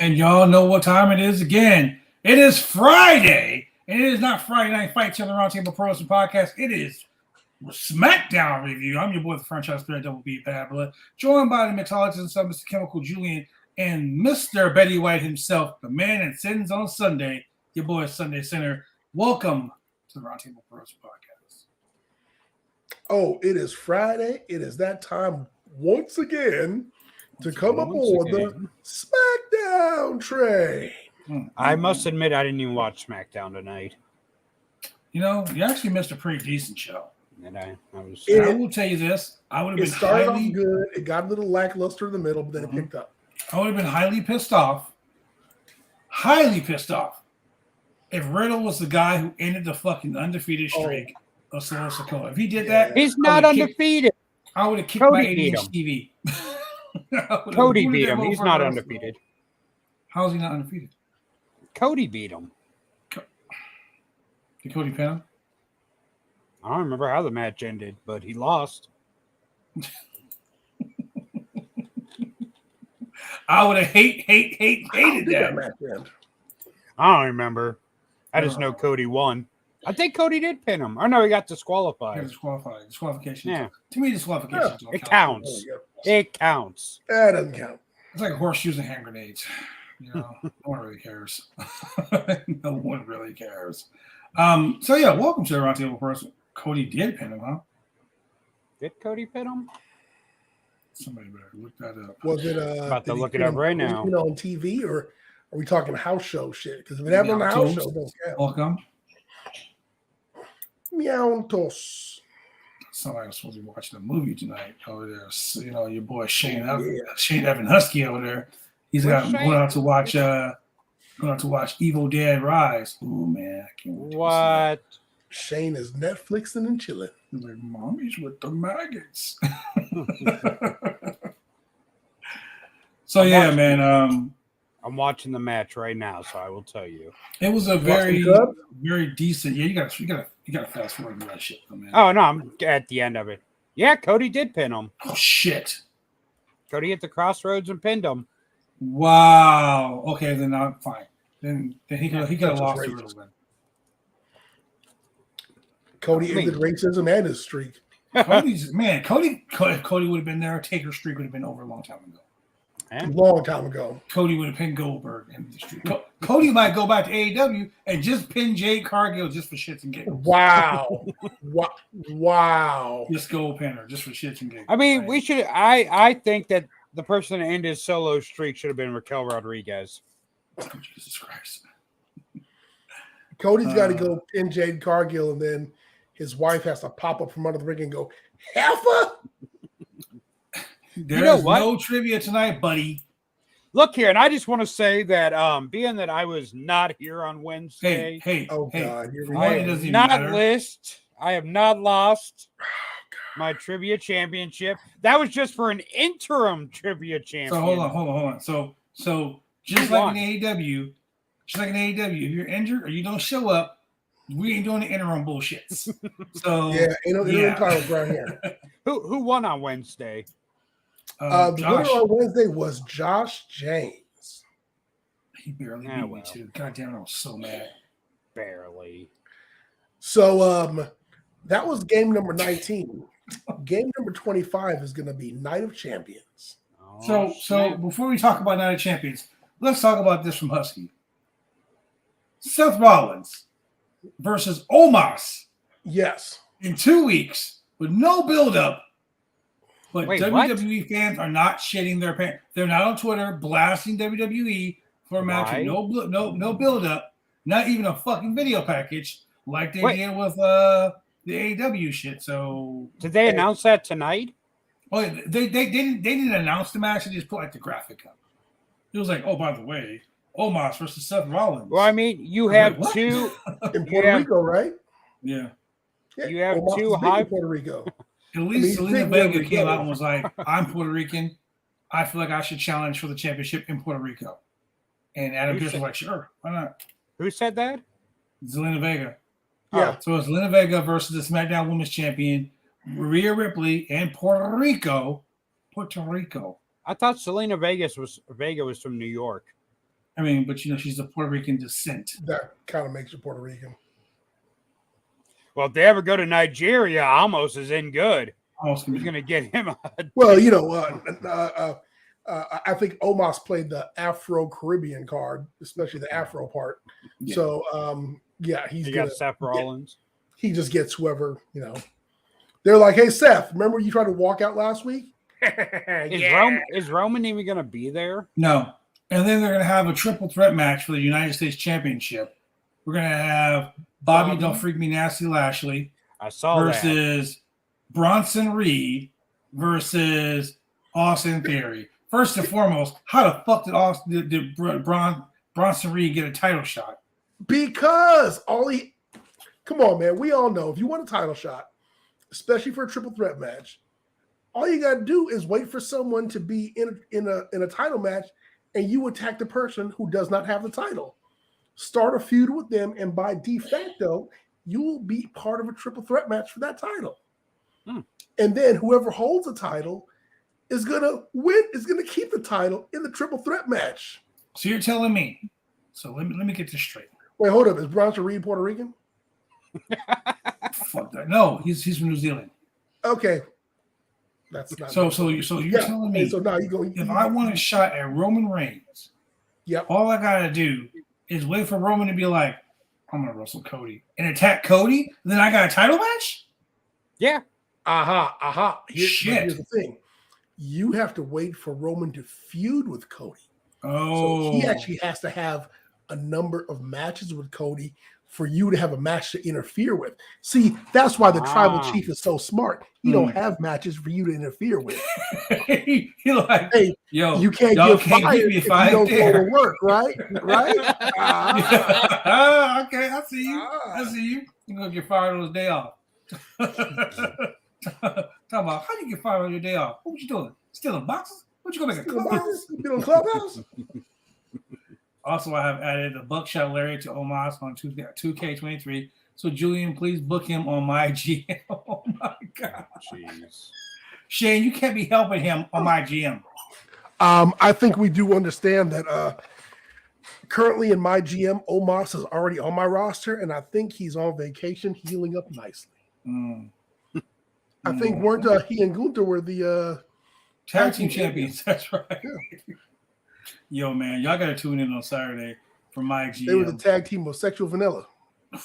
And y'all know what time it is again. It is Friday. And it is not Friday Night Fights on the Roundtable Pro Wrestling Podcast. It is Smackdown review. I'm your boy, the franchise player, WWE Bad Blood, joined by the mixologist and son, Mr. Chemical Julian, and Mr. Betty White himself, the man that sins on Sunday, your boy, Sunday Center. Welcome to the Roundtable Pro Wrestling Podcast. Oh, it is Friday. It is that time once again to come aboard the Smackdown train. I must admit, I didn't even watch Smackdown tonight. You know, you actually missed a pretty decent show. And I will tell you this. I would have been started off good. It got a little lackluster in the middle, but then it picked up. I would have been highly pissed off if Riddle was the guy who ended the fucking undefeated streak of Solo Sikoa. If he did that, he's not undefeated. I would have kicked my 80-inch TV. Cody beat him. He's not undefeated. How is he not undefeated? Cody beat him. Did Cody pin him? I don't remember how the match ended, but he lost. I would have hated that match. I don't remember. I just know Cody won. I think Cody did pin him. Or no, he got disqualified. Disqualification. Yeah. To me, disqualification. It counts. It counts. That doesn't count. It's like horseshoes and hand grenades. You know, no one really cares. No one really cares. So yeah, welcome to the Roundtable Person. Cody did pin him, huh? Did Cody pin him? Somebody better look that up. Was it about to look it up right now? On TV, or are we talking house show shit? Because if it happened on the house show, don't count. Welcome. Meowtos. Somebody was supposed to be watching a movie tonight over there. So, you know, your boy Shane Evan Husky over there. He's going out to watch Evil Dead Rise. Oh man, I can't wait. What? Shane is Netflixing and chilling. He's like, mommy's with the maggots. So yeah, man. I'm watching the match right now, so I will tell you. It was a very decent. Yeah, you gotta fast forward to that shit, though, man. Oh no, I'm at the end of it. Yeah, Cody did pin him. Oh shit. Cody hit the crossroads and pinned him. Wow. Okay, then I'm fine. Then he could have lost a little bit. Cody ended racism and his streak. Cody would have been there. Taker's streak would have been over a long time ago. Long time ago. Cody would have pinned Goldberg in the streak. Cody might go back to AEW and just pin Jade Cargill just for shits and giggles. Wow. Wow. Just gold pinner, just for shits and giggles. I mean, we should. I think that the person that ended his solo streak should have been Raquel Rodriguez. Oh, Jesus Christ. Cody's got to go pin Jade Cargill, and then his wife has to pop up from under the ring and go, Heifer! There's no trivia tonight, buddy. Look here, and I just want to say that being that I was not here on Wednesday, God, I have not lost my trivia championship. That was just for an interim trivia champion. So hold on. So just like in AEW, Just like in AEW, if you're injured or you don't show up, we ain't doing the interim bullshits. So interim titles right here. Who won on Wednesday? The winner on Wednesday was Josh James. He barely beat me too. God damn, I was so mad. Barely. So that was game number 19. Game number 25 is going to be Night of Champions. So before we talk about Night of Champions, let's talk about this from Husky. Seth Rollins versus Omos. Yes. In 2 weeks with no build-up. But Wait, WWE fans are not shitting their pants. They're not on Twitter blasting WWE for a match with no build-up, not even a fucking video package like they did with the AEW shit. So did they announce that tonight? Oh, they didn't announce the match. They just put like the graphic up. It was like, oh, by the way, Omos versus Seth Rollins. Well, I mean, you have two in Puerto Rico, right? Yeah. You have Omos two high Puerto Rico. At least Selena Vega came out and was like, I'm Puerto Rican. I feel like I should challenge for the championship in Puerto Rico. And Adam Pearce was like, sure, why not? Who said that? Zelina Vega. Yeah. So it's Zelina Vega versus the SmackDown Women's Champion, Rhea Ripley, and Puerto Rico. I thought Selena Vega was from New York. I mean, but she's of Puerto Rican descent. That kind of makes her Puerto Rican. Well, if they ever go to Nigeria, Almost is in good. Who's going to get him? Well, I think Omos played the Afro-Caribbean card, especially the Afro part. Yeah. So, he got Seth Rollins. He just gets whoever, They're like, hey, Seth, remember you tried to walk out last week? Is Roman even going to be there? No. And then they're going to have a triple threat match for the United States Championship. We're going to have Bobby Don't Freak Me Nasty Lashley versus Bronson Reed versus Austin Theory. First and foremost, how the fuck did Bronson Reed get a title shot? Because come on, man. We all know if you want a title shot, especially for a triple threat match, all you got to do is wait for someone to be in a title match, and you attack the person who does not have the title. Start a feud with them, and by de facto, you will be part of a triple threat match for that title. And then whoever holds the title is gonna win. Is gonna keep the title in the triple threat match. So you're telling me? So let me get this straight. Wait, hold up. Is Bronson Reed Puerto Rican? Fuck that. No, he's from New Zealand. Okay. That's not so you're telling me so now if I want a shot at Roman Reigns, all I gotta do is wait for Roman to be like, I'm gonna wrestle Cody and attack Cody, and then I got a title match? Yeah. Here's the thing. You have to wait for Roman to feud with Cody. Oh. So he actually has to have a number of matches with Cody for you to have a match to interfere with. See, that's why the tribal chief is so smart. He don't have matches for you to interfere with. He like, hey, yo, you can't get fired if you don't go to work, right? Right? Okay, I see you. You're going to get fired on his day off. Talk about how do you get fired on your day off? What you doing? Stealing boxes? What you going to make a clubhouse? You been on Clubhouse? Also, I have added a buckshot Larry to Omos on 2K23. So, Julian, please book him on my GM. Oh, my God. Jeez. Shane, you can't be helping him on my GM. I think we do understand that currently in my GM, Omos is already on my roster, and I think he's on vacation healing up nicely. I think weren't he and Gunther were the tag team champions. That's right. Yeah. Yo, man, y'all got to tune in on Saturday for my GM. They were the tag team of Sexual Vanilla,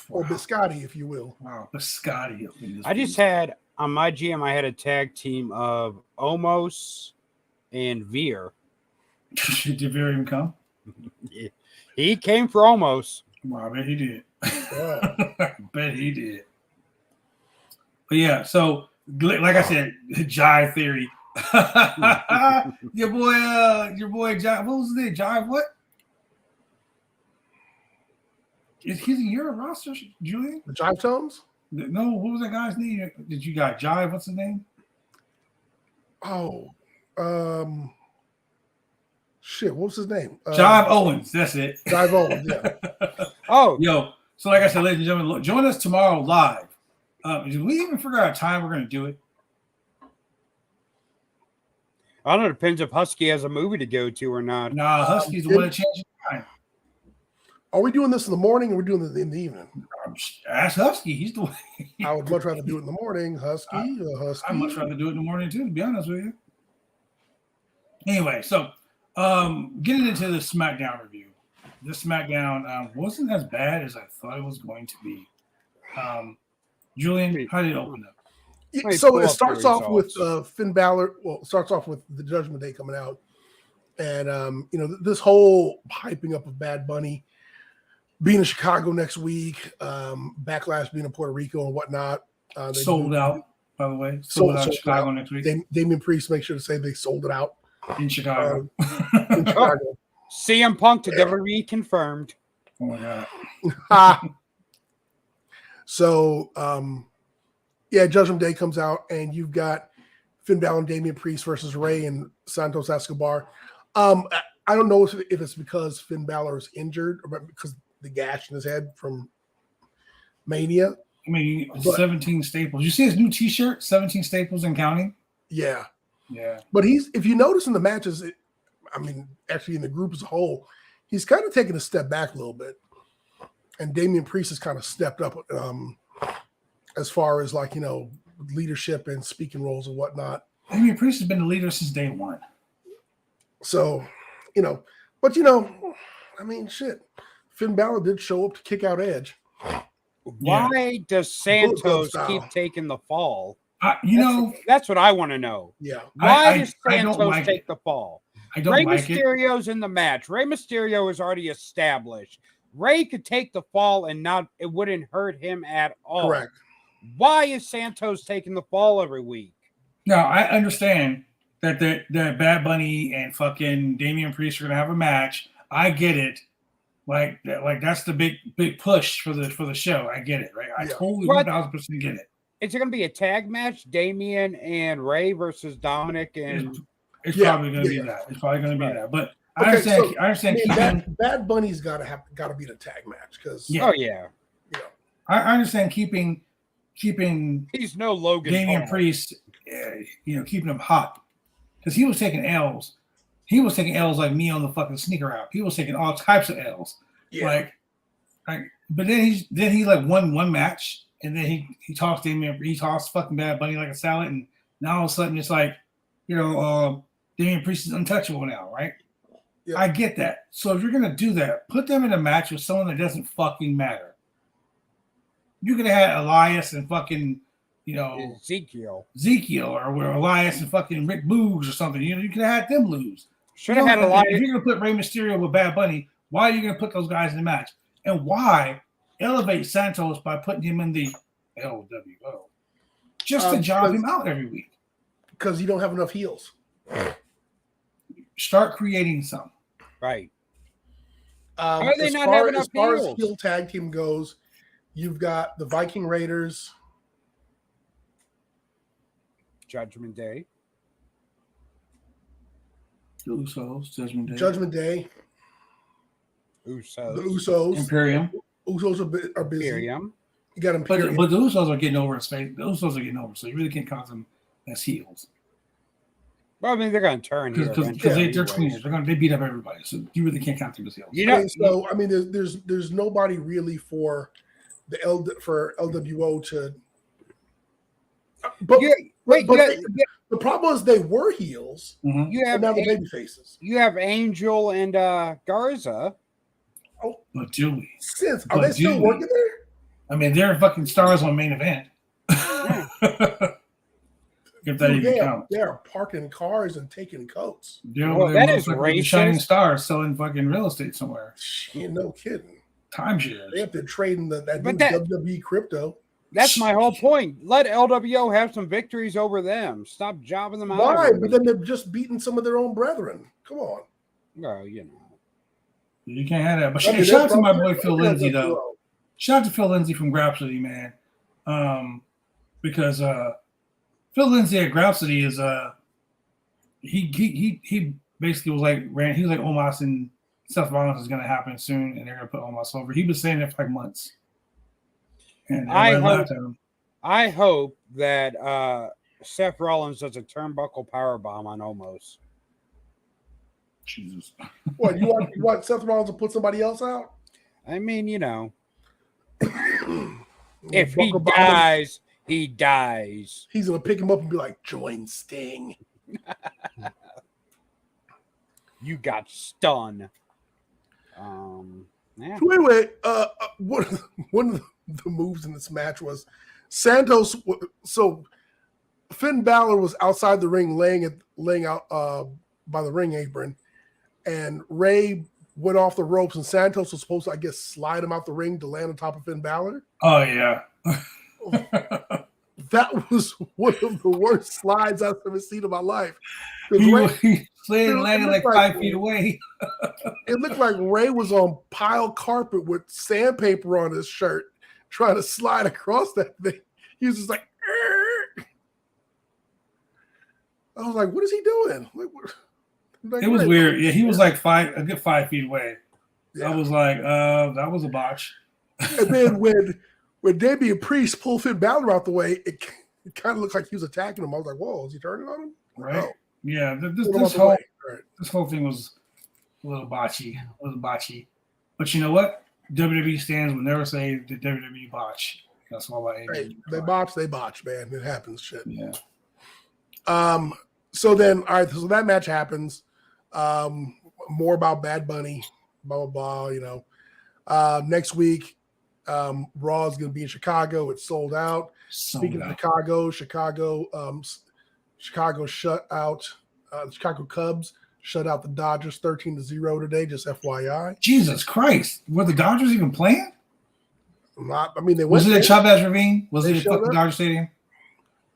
or Biscotti, if you will. Wow, Biscotti. I just had, on my GM, I had a tag team of Omos and Veer. Did Veer even come? He came for Omos. Wow, I bet he did. Bet he did. But yeah, so like I said, Jive Theory. your boy Jive. What was his name? Jive what? He's in your roster, Julian? The Jive Tones? No, what was that guy's name? Did you got Jive? What's his name? Oh, Shit, what was his name? John Owens. That's it. Jive Owens, yeah. Oh, Yo, so like I said, ladies and gentlemen, look, join us tomorrow live. Did we even figure out a time we're going to do it? I don't know. It depends if Husky has a movie to go to or not. Nah, Husky's the one that changed the time. Are we doing this in the morning or are we doing it in the evening? Ask Husky. He's the one. I would much rather do it in the morning. Husky. I'd much rather do it in the morning too, to be honest with you. Anyway, so getting into the SmackDown review. This SmackDown wasn't as bad as I thought it was going to be. Julian, how did it open up? So it starts off with Finn Balor. Well, it starts off with the Judgment Day coming out. And, this whole hyping up of Bad Bunny being in Chicago next week, Backlash being in Puerto Rico and whatnot. Sold out, by the way. Sold out in Chicago next week. Damian Priest, make sure to say they sold it out. In Chicago. CM Punk to WWE confirmed. Oh, my God. So, Judgment Day comes out, and you've got Finn Balor and Damian Priest versus Rey and Santos Escobar. I don't know if it's because Finn Balor is injured or because the gash in his head from Mania. I mean, 17 staples. You see his new T-shirt, 17 staples and counting? Yeah. Yeah. But if you notice in the matches, actually in the group as a whole, he's kind of taken a step back a little bit. And Damian Priest has kind of stepped up as far as leadership and speaking roles and whatnot. Damian Priest has been the leader since day one. So, shit. Finn Balor did show up to kick out Edge. Why does Santos keep taking the fall? That's what I want to know. Yeah. Why does Santos take the fall? I don't Rey like Mysterio's in the match. Rey Mysterio is already established. Rey could take the fall and it wouldn't hurt him at all. Correct. Why is Santos taking the fall every week? No, I understand that Bad Bunny and fucking Damian Priest are gonna have a match. I get it. Like that's the big push for the show. I get it, right? I totally 1,000% get it. Is it going to be a tag match, Damian and Rey versus Dominic? And it's probably going to be that. It's probably going to be that. But I understand. Bad Bunny's got to be the tag match because. I understand keeping he's no Logan Damian Priest, keeping him hot because he was taking L's. He was taking L's like me on the fucking sneaker route. He was taking all types of L's. Yeah. But then he won one match, and then he tossed Damian. He tossed fucking Bad Bunny like a salad, and now all of a sudden it's like, Damian Priest is untouchable now, right? Yeah. I get that. So if you're gonna do that, put them in a match with someone that doesn't fucking matter. You could have had Elias and fucking, Ezekiel, or Elias and fucking Rick Boogs or something. You could have had them lose. Should have had Elias. If you're going to put Rey Mysterio with Bad Bunny, why are you going to put those guys in the match? And why elevate Santos by putting him in the LWO? Just to job him out every week. Because you don't have enough heels. Start creating some. Right. How are they not having enough heels? As far as heel tag team goes, you've got the Viking Raiders. Judgment Day. The Usos, Judgment Day. Usos. The Usos. Imperium. Usos are busy. Imperium. You got Imperium. But the Usos are getting over. The Usos are getting over, so you really can't count them as heels. Well, I mean, they're going to turn here because they're tweeners. They beat up everybody, so you really can't count them as heels. There's nobody really for the LWO to. But the problem is they were heels. Mm-hmm. You have now the baby faces. You have Angel and Garza. Oh, but do we? Are they still working there? I mean, they're fucking stars on main event. If that even counts. They're parking cars and taking coats. That is racist. Shining stars selling fucking real estate somewhere. No kidding. Timeshares. They have to trade in that WWE crypto. That's my whole point. Let LWO have some victories over them. Stop jobbing them out. Why? But then they're just beating some of their own brethren. Come on. Well, You can't have that. But shout out to my boy Phil Lindsay, though. Shout out to Phil Lindsay from Grapsody, man. Because Phil Lindsay at Grapsody is he basically was like, he was like, Omos and Seth Rollins is going to happen soon, and they're going to put Omos over. He was saying it for like months. And I hope that Seth Rollins does a turnbuckle powerbomb on Omos. Jesus. What, you want Seth Rollins to put somebody else out? I mean, if he dies, he dies. He's going to pick him up and be like, join Sting. You got stunned. Yeah. So anyway, one of the moves in this match was Santos. So Finn Balor was outside the ring, laying out by the ring apron, and Ray went off the ropes, and Santos was supposed to, I guess, slide him out the ring to land on top of Finn Balor. Oh yeah. That was one of the worst slides I've ever seen in my life. He slid and landed like 5 feet away. It looked like Ray was on pile carpet with sandpaper on his shirt, trying to slide across that thing. He was just like, "Arr!" I was like, what is he doing? It was weird. Yeah, he was like a good 5 feet away. Yeah. I was like, that was a botch. And then when Damian Priest pulled Finn Balor out the way, it kind of looked like he was attacking him. I was like, whoa, is he turning on him? Right. Oh. Yeah, this whole thing was a little botchy. But you know what? WWE stands will never say the WWE botch. That's all I hate. Hey, they botch, man. It happens, shit. Yeah. So then, all right, so that match happens. More about Bad Bunny, blah, blah, blah, Next week, Raw is going to be in Chicago. It's sold out. Speaking of Chicago shut out the Chicago Cubs shut out the Dodgers 13-0 today, just FYI. Jesus Christ. Were the Dodgers even playing? They went. Was it at Chavez Ravine? Was it at the Dodger Stadium?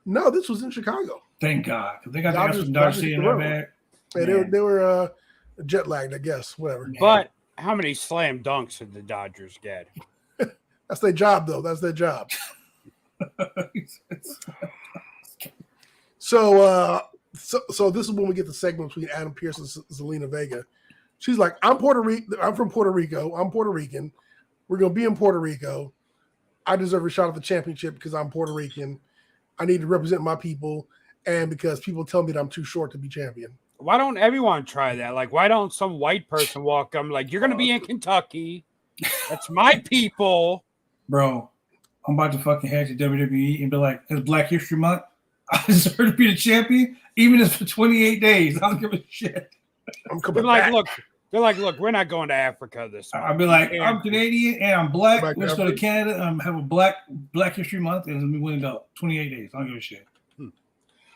No, this was in Chicago. Thank God. Because they got the ass from Dodger Stadium that bad. Yeah, they were jet lagged, I guess. Whatever. But how many slam dunks did the Dodgers get? That's their job, though. That's their job. So this is when we get the segment between Adam Pearce and Zelina Vega. She's like, I'm from Puerto Rico. I'm Puerto Rican. We're going to be in Puerto Rico. I deserve a shot at the championship because I'm Puerto Rican. I need to represent my people. And because people tell me that I'm too short to be champion. Why don't everyone try that? Like, why don't some white person walk up like, you're going to be in Kentucky. That's my people. Bro, I'm about to fucking head to WWE and be like, it's Black History Month. I deserve to be the champion, even if it's for 28 days. I don't give a shit. I'm coming back. Look, we're not going to Africa this month. I'll be like, I'm Canadian and I'm black. Let's go to Canada and have a Black History Month and we win it 28 days. I don't give a shit.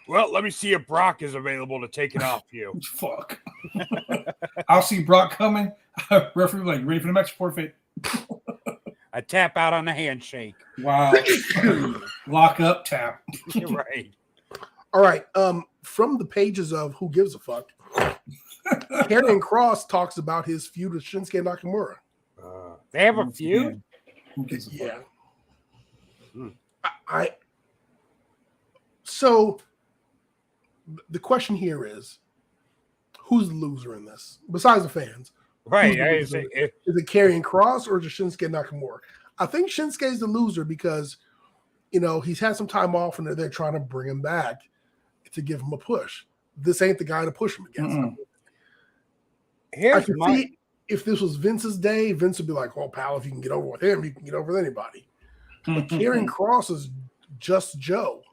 Well, let me see if Brock is available to take it off you. Fuck. I'll see Brock coming. Referee like, ready for the match, forfeit. I tap out on the handshake. Wow. Lock up, tap. You're right. All right. From the pages of Who Gives a Fuck, Karrion Kross talks about his feud with Shinsuke Nakamura. They have a feud? Who gives a fuck? Yeah. So the question here is, who's the loser in this? Besides the fans. Right. Is it Karrion Kross or is it Shinsuke Nakamura? I think Shinsuke is the loser because, he's had some time off and they're trying to bring him back to give him a push. This ain't the guy to push him against. If this was Vince's day, Vince would be like, "Oh, pal, if you can get over with him, you can get over with anybody." But Karrion Kross is just Joe.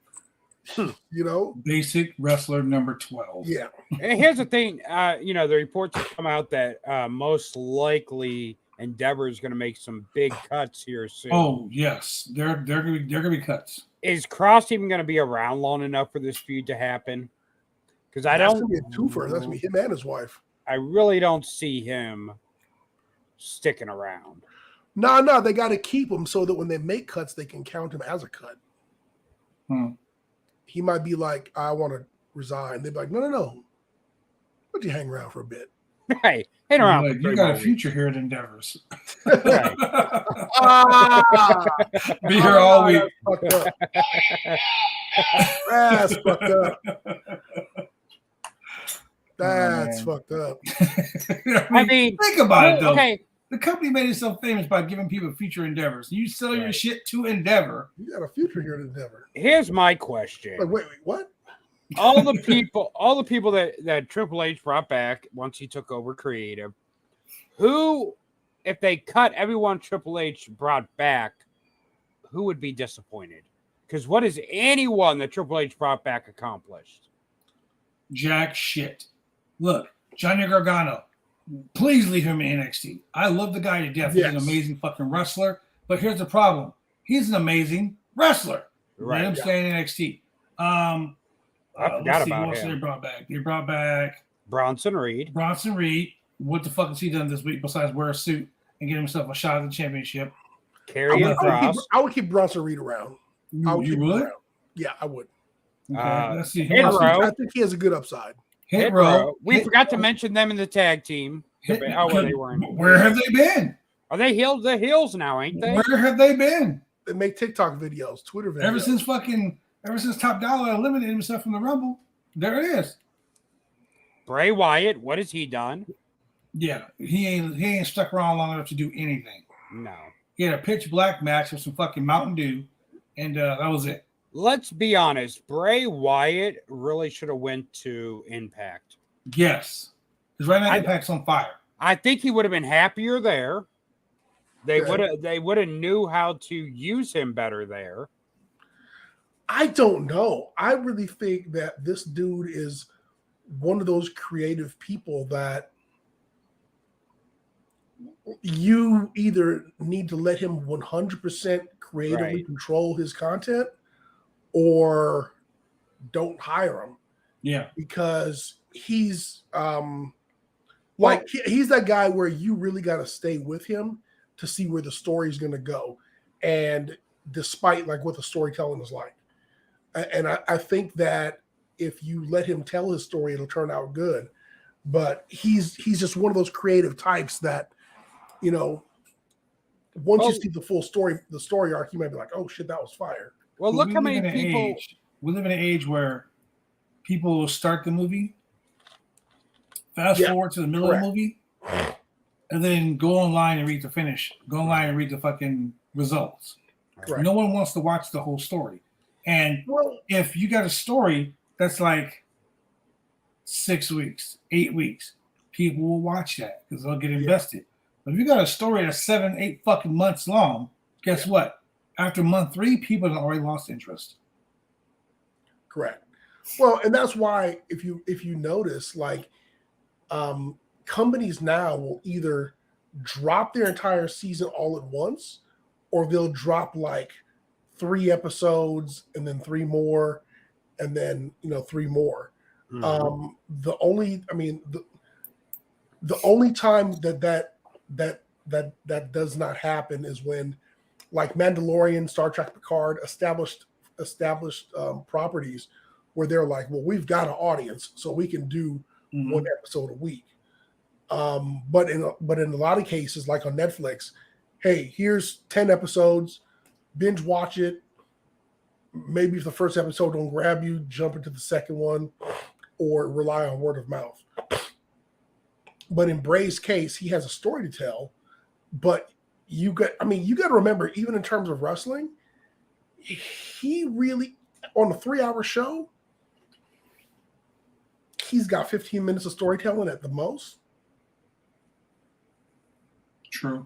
Basic wrestler number 12. Yeah. And here's the thing, the reports have come out that most likely Endeavor is going to make some big cuts here soon. Oh yes, they're gonna be cuts. Is Cross even going to be around long enough for this feud to happen? Because that's gonna be a twofer. That's gonna be him and his wife. I really don't see him sticking around. No, they got to keep him so that when they make cuts, they can count him as a cut. He might be like, I want to resign. They'd be like, no. Would you hang around for a bit? Right. Hang around. Like, you got a future here at Endeavors. Right. Be here all week. That's fucked up. That's fucked up. I mean, think about it though. Okay, The company made itself famous by giving people future endeavors. You sell your shit to Endeavor. You got a future here at Endeavor. here's my question. Like, wait, what? all the people that Triple H brought back once he took over creative, who, if they cut everyone Triple H brought back, who would be disappointed? Because what has anyone that Triple H brought back accomplished? Jack shit. Look, Johnny Gargano. Please leave him in NXT. I love the guy to death. He's an amazing fucking wrestler. But here's the problem. He's an amazing wrestler. Right. Let him stay in NXT. I forgot about what him. They brought back. They brought back Bronson Reed. What the fuck has he done this week besides wear a suit and get himself a shot at the championship? Karrion Kross. I would keep Bronson Reed around. You would? Yeah, I would. Okay, let's see. Hit Row. I think he has a good upside. Hit Row. We forgot to mention them in the tag team. Where have they been? Are they heels? They're heels now, ain't they? Where have they been? They make TikTok videos, Twitter videos. Ever since Top Dollar eliminated himself from the Rumble, there it is. Bray Wyatt, what has he done? Yeah, he ain't stuck around long enough to do anything. No. He had a pitch black match with some fucking Mountain Dew, and that was it. Let's be honest. Bray Wyatt really should have went to Impact. Yes, because right now Impact's on fire. I think he would have been happier there. They would have knew how to use him better there. I don't know. I really think that this dude is one of those creative people that you either need to let him 100% creatively control his content or don't hire him. Yeah. Because he's he's that guy where you really got to stay with him to see where the story is going to go. And despite like what the storytelling is like. And I think that if you let him tell his story, it'll turn out good. But he's just one of those creative types that, you know, once you see the full story, the story arc, you might be like, oh shit, that was fire. Well, look how many people. We live in an age where people will start the movie, fast forward to the middle of the movie, and then go online and read the finish. Go online and read the fucking results. Correct. No one wants to watch the whole story. And if you got a story that's like 6 weeks, 8 weeks, people will watch that because they'll get invested. But if you got a story that's 7, 8 fucking months long, guess what? After month 3, people have already lost interest. Correct. Well, and that's why if you notice, like companies now will either drop their entire season all at once, or they'll drop like 3 episodes and then 3 more, and then 3 more. Mm-hmm. The only time that does not happen is when, like Mandalorian, Star Trek, Picard, established properties where they're like, well, we've got an audience, so we can do 1 episode a week. But in a lot of cases, like on Netflix, hey, here's 10 episodes, binge watch it. Maybe if the first episode don't grab you, jump into the second one, or rely on word of mouth. But in Bray's case, he has a story to tell. But you got to remember, even in terms of wrestling, he really, on a 3-hour show, he's got 15 minutes of storytelling at the most. True.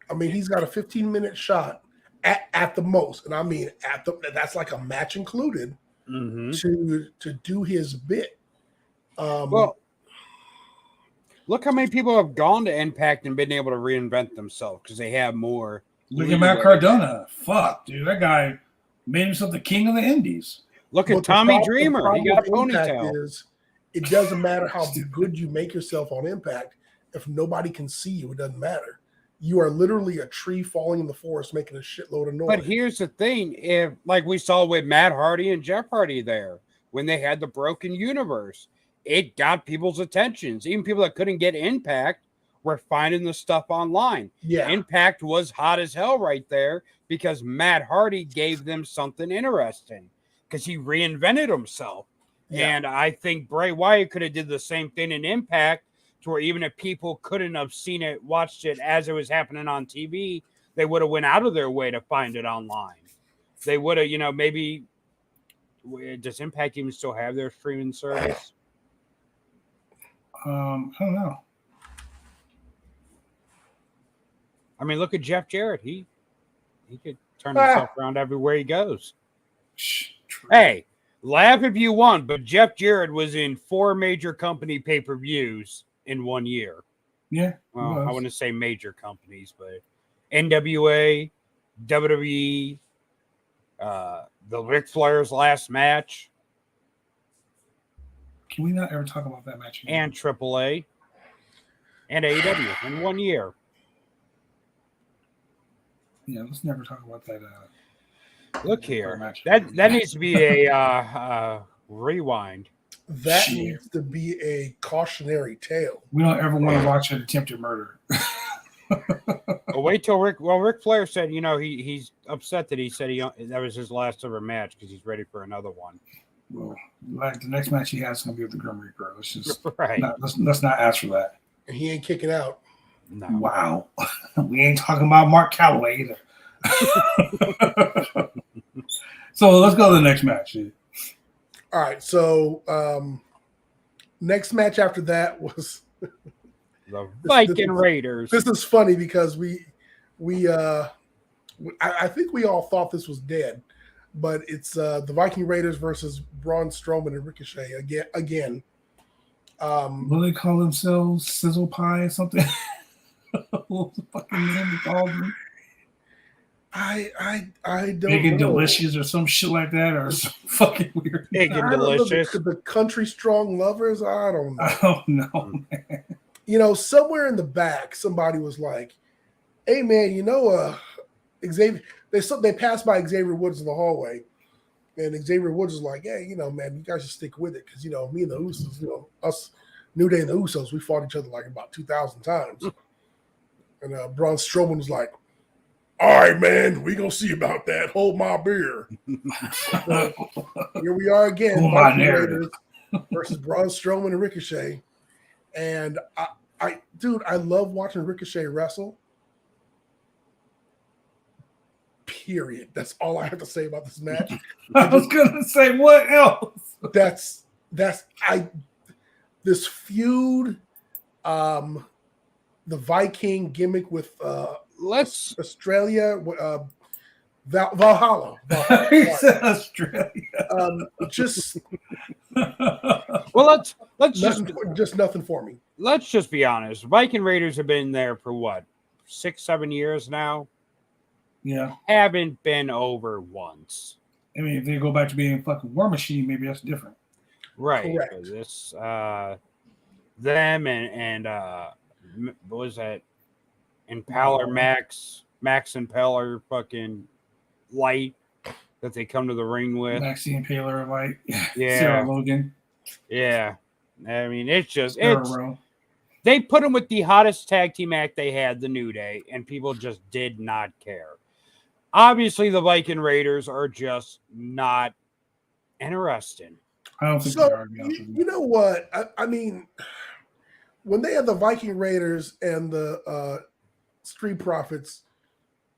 I mean, he's got a 15-minute shot at the most, and I mean that's like a match included to do his bit. Well, look how many people have gone to Impact and been able to reinvent themselves because they have more. Look at Matt Cardona. Fuck, dude, that guy made himself the king of the Indies. Look at Tommy Dreamer. He got a ponytail. It doesn't matter how good you make yourself on Impact. If nobody can see you, it doesn't matter. You are literally a tree falling in the forest making a shitload of noise. But here's the thing. If, like we saw with Matt Hardy and Jeff Hardy there, when they had the Broken Universe, it got people's attentions. Even people that couldn't get Impact were finding the stuff online. Yeah. Impact was hot as hell right there because Matt Hardy gave them something interesting because he reinvented himself. Yeah. And I think Bray Wyatt could have did the same thing in Impact, to where even if people couldn't have seen it, watched it as it was happening on TV, they would have went out of their way to find it online. They would have, maybe. Does Impact even still have their streaming service? I don't know. I mean, look at Jeff Jarrett. He could turn himself around everywhere he goes. Hey, laugh if you want, but Jeff Jarrett was in 4 major company pay-per-views in 1 year. Yeah. Well, I wouldn't say major companies, but NWA, WWE, the Ric Flair's last match. Can we not ever talk about that match again? And AAA and AEW in 1 year. Yeah, let's never talk about that. Look here. That needs to be a rewind. That needs to be a cautionary tale. We don't ever want to watch an attempted murder. Well, wait till Ric Flair said, he's upset that he said that was his last ever match because he's ready for another one. Well, like the next match he has is going to be with the Grim Reaper. Let's just right. Let's not ask for that. And he ain't kicking out. No. Wow. We ain't talking about Mark Calloway either. So let's go to the next match. All right. So next match after that was the Viking Raiders. This is funny because I think we all thought this was dead, but it's the Viking Raiders versus Braun Strowman and Ricochet again. What do they call themselves? Sizzle pie or something? What the fucking name they called them? I don't Big and know. Delicious or some shit like that, or some fucking weird. Big and Delicious. The Country Strong Lovers. I don't know. I don't know, man. Somewhere in the back, somebody was like, "Hey, man, Xavier." They passed by Xavier Woods in the hallway, and Xavier Woods was like, "Hey, man, you guys should stick with it because me and the Usos, us, New Day and the Usos, we fought each other like about 2,000 times." And Braun Strowman was like, "All right, man, we gonna see about that. Hold my beer." So, here we are again, Viking Raiders versus Braun Strowman and Ricochet. And I love watching Ricochet wrestle. Period. That's all I have to say about this match. I was gonna say what else? This feud, the Viking gimmick with Australia, Valhalla. He said Australia. Well, let's just nothing for me. Let's just be honest. Viking Raiders have been there for what, 6-7 years now. Yeah, haven't been over once. I mean, if they go back to being a fucking War Machine, maybe that's different. Right. Correct. This them and what was that? Impaler Max Impaler fucking Light that they come to the ring with. Maxine Impaler Light. Yeah. Sarah Logan. Yeah. I mean, they put them with the hottest tag team act they had, the New Day, and people just did not care. Obviously, the Viking Raiders are just not interesting. I don't think so. They are. You know what? I mean, when they had the Viking Raiders and the Street Profits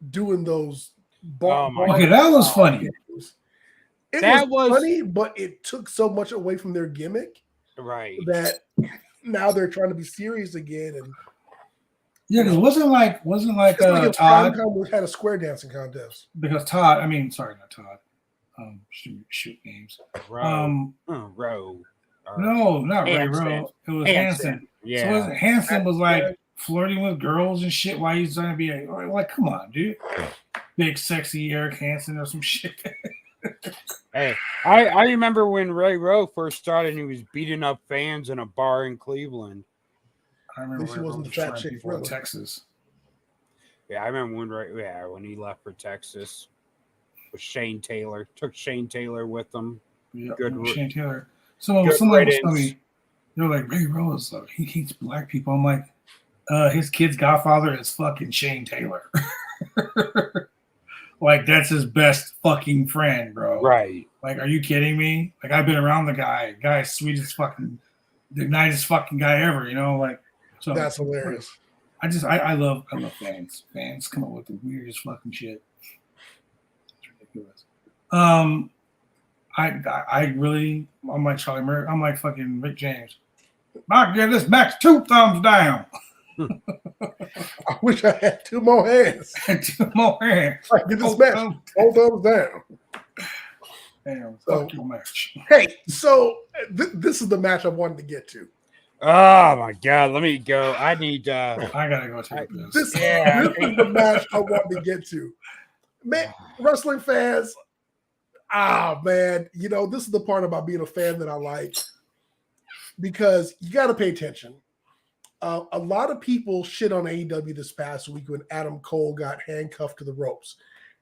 doing those, okay, that was funny. It was funny, but it took so much away from their gimmick, right? That now they're trying to be serious again. And yeah, because wasn't like Todd had a square dancing contest because Todd. I mean, sorry, not Todd. Shoot names. Rowe. No, not Ray Rowe. It was Hanson. Yeah. So Hanson was like flirting with girls and shit while he's trying to be like, come on, dude. Big sexy Eric Hansen or some shit. Hey, I remember when Ray Rowe first started and he was beating up fans in a bar in Cleveland. I remember he wasn't the fat chick for Texas. Yeah, I remember when he left for Texas with Shane Taylor. Took Shane Taylor with them. Yeah, Shane Taylor. Somebody was telling me, they were like, Ray Rowe he hates black people. I'm like, his kid's godfather is fucking Shane Taylor. like that's his best fucking friend, bro. Right. Like, are you kidding me? Like, I've been around the guy. Guy's sweetest fucking, the nicest fucking guy ever. You know, like so. That's hilarious. I love fans. Fans come up with the weirdest fucking shit. It's ridiculous. I really, I'm like Charlie Murray. I'm like fucking Rick James. I give this match 2 thumbs down. I wish I had 2 more hands. 2 more hands. I give this match 4 thumbs down. Damn, So, fuck your match. Hey, so this is the match I wanted to get to. Oh my god, let me go. I need I gotta go take this. This is the match I wanted to get to. Man, wrestling fans, man, you know, this is the part about being a fan that I like because you got to pay attention. A lot of people shit on AEW this past week when Adam Cole got handcuffed to the ropes,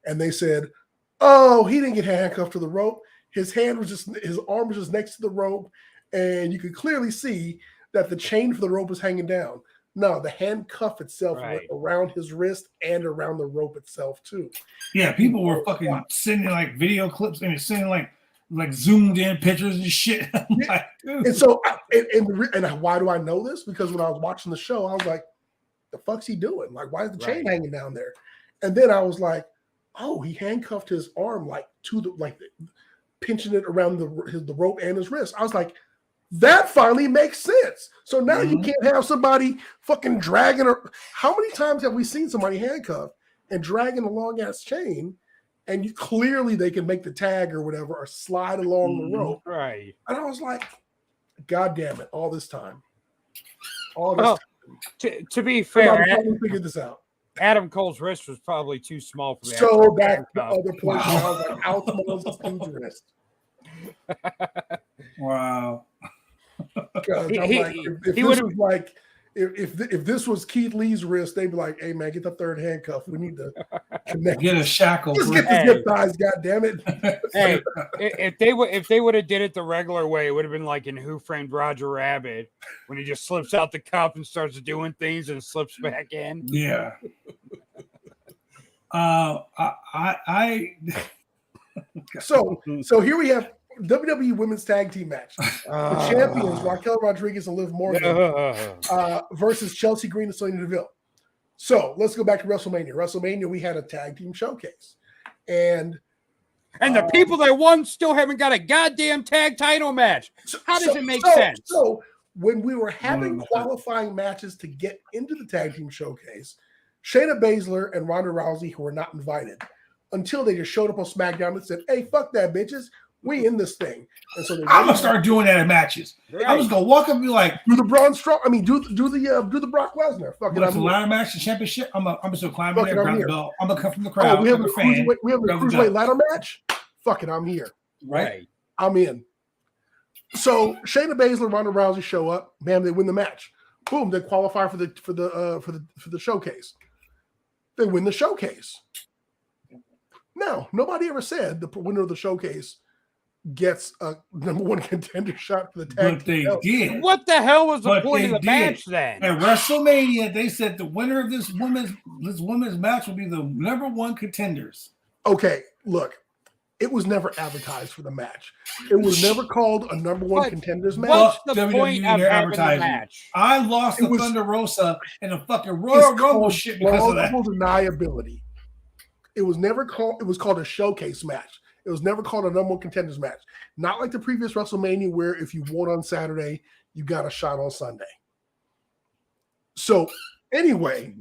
and they said, "Oh, he didn't get handcuffed to the rope. His arm was just next to the rope, and you could clearly see that the chain for the rope was hanging down." No, the handcuff itself went around his wrist and around the rope itself too. Yeah, people were fucking sending like video clips and sending like zoomed in pictures and shit. Like, and so, and why do I know this? Because when I was watching the show, I was like, "The fuck's he doing? Like, why is the chain hanging down there?" And then I was like, "Oh, he handcuffed his arm like to the pinching it around the rope and his wrist." I was like, that finally makes sense. So now you can't have somebody fucking dragging her. How many times have we seen somebody handcuffed and dragging a long ass chain, and clearly they can make the tag or whatever or slide along the rope? Right. And I was like, God damn it! All this time, time. To be fair, I figured this out. Adam Cole's wrist was probably too small for that. So that's the other point. I was like, how small is this dude's wrist? Wow. Because I'm like, if this was Keith Lee's wrist, they'd be like, "Hey man, get the third handcuff. We need to connect. Get a shackle. Just get the zip ties. God damn it!" Hey, if they would have did it the regular way, it would have been like in Who Framed Roger Rabbit when he just slips out the cup and starts doing things and slips back in. Yeah. So here we have WWE Women's Tag Team match. The champions, Raquel Rodriguez and Liv Morgan, versus Chelsea Green and Sonya Deville. So let's go back to WrestleMania. WrestleMania, we had a tag team showcase. And the people that won still haven't got a goddamn tag title match. How does it make sense? So when we were having qualifying matches to get into the tag team showcase, Shayna Baszler and Ronda Rousey, who were not invited, until they just showed up on SmackDown and said, "Hey, fuck that, bitches. We in this thing." And so I'm gonna start doing that in matches. Right. I'm just gonna walk up and be like, do the Braun Strowman. I mean, do the Brock Lesnar. Fuck it, "It's a ladder match, the championship. I'm just gonna climb in there, grab the belt. I'm gonna come from the crowd. We have a fan. cruiserweight ladder match. Fuck it, I'm here. Right. I'm in. So Shayna Baszler, Ronda Rousey show up. Bam, they win the match. Boom, they qualify for the showcase. They win the showcase. Now, nobody ever said the winner of the showcase gets a #1 contender shot for the tag But they did. What the hell was the point of the match then? At WrestleMania, they said the winner of this women's match will be the #1 contenders. Okay, look, it was never advertised for the match. It was never called a #1 contenders match. What's the point of having the match? I lost the Thunder Rosa in a fucking Royal Rumble shit because of that. Deniability. It was never called. It was called a showcase match. It was never called a #1 contenders match. Not like the previous WrestleMania, where if you won on Saturday, you got a shot on Sunday. So anyway,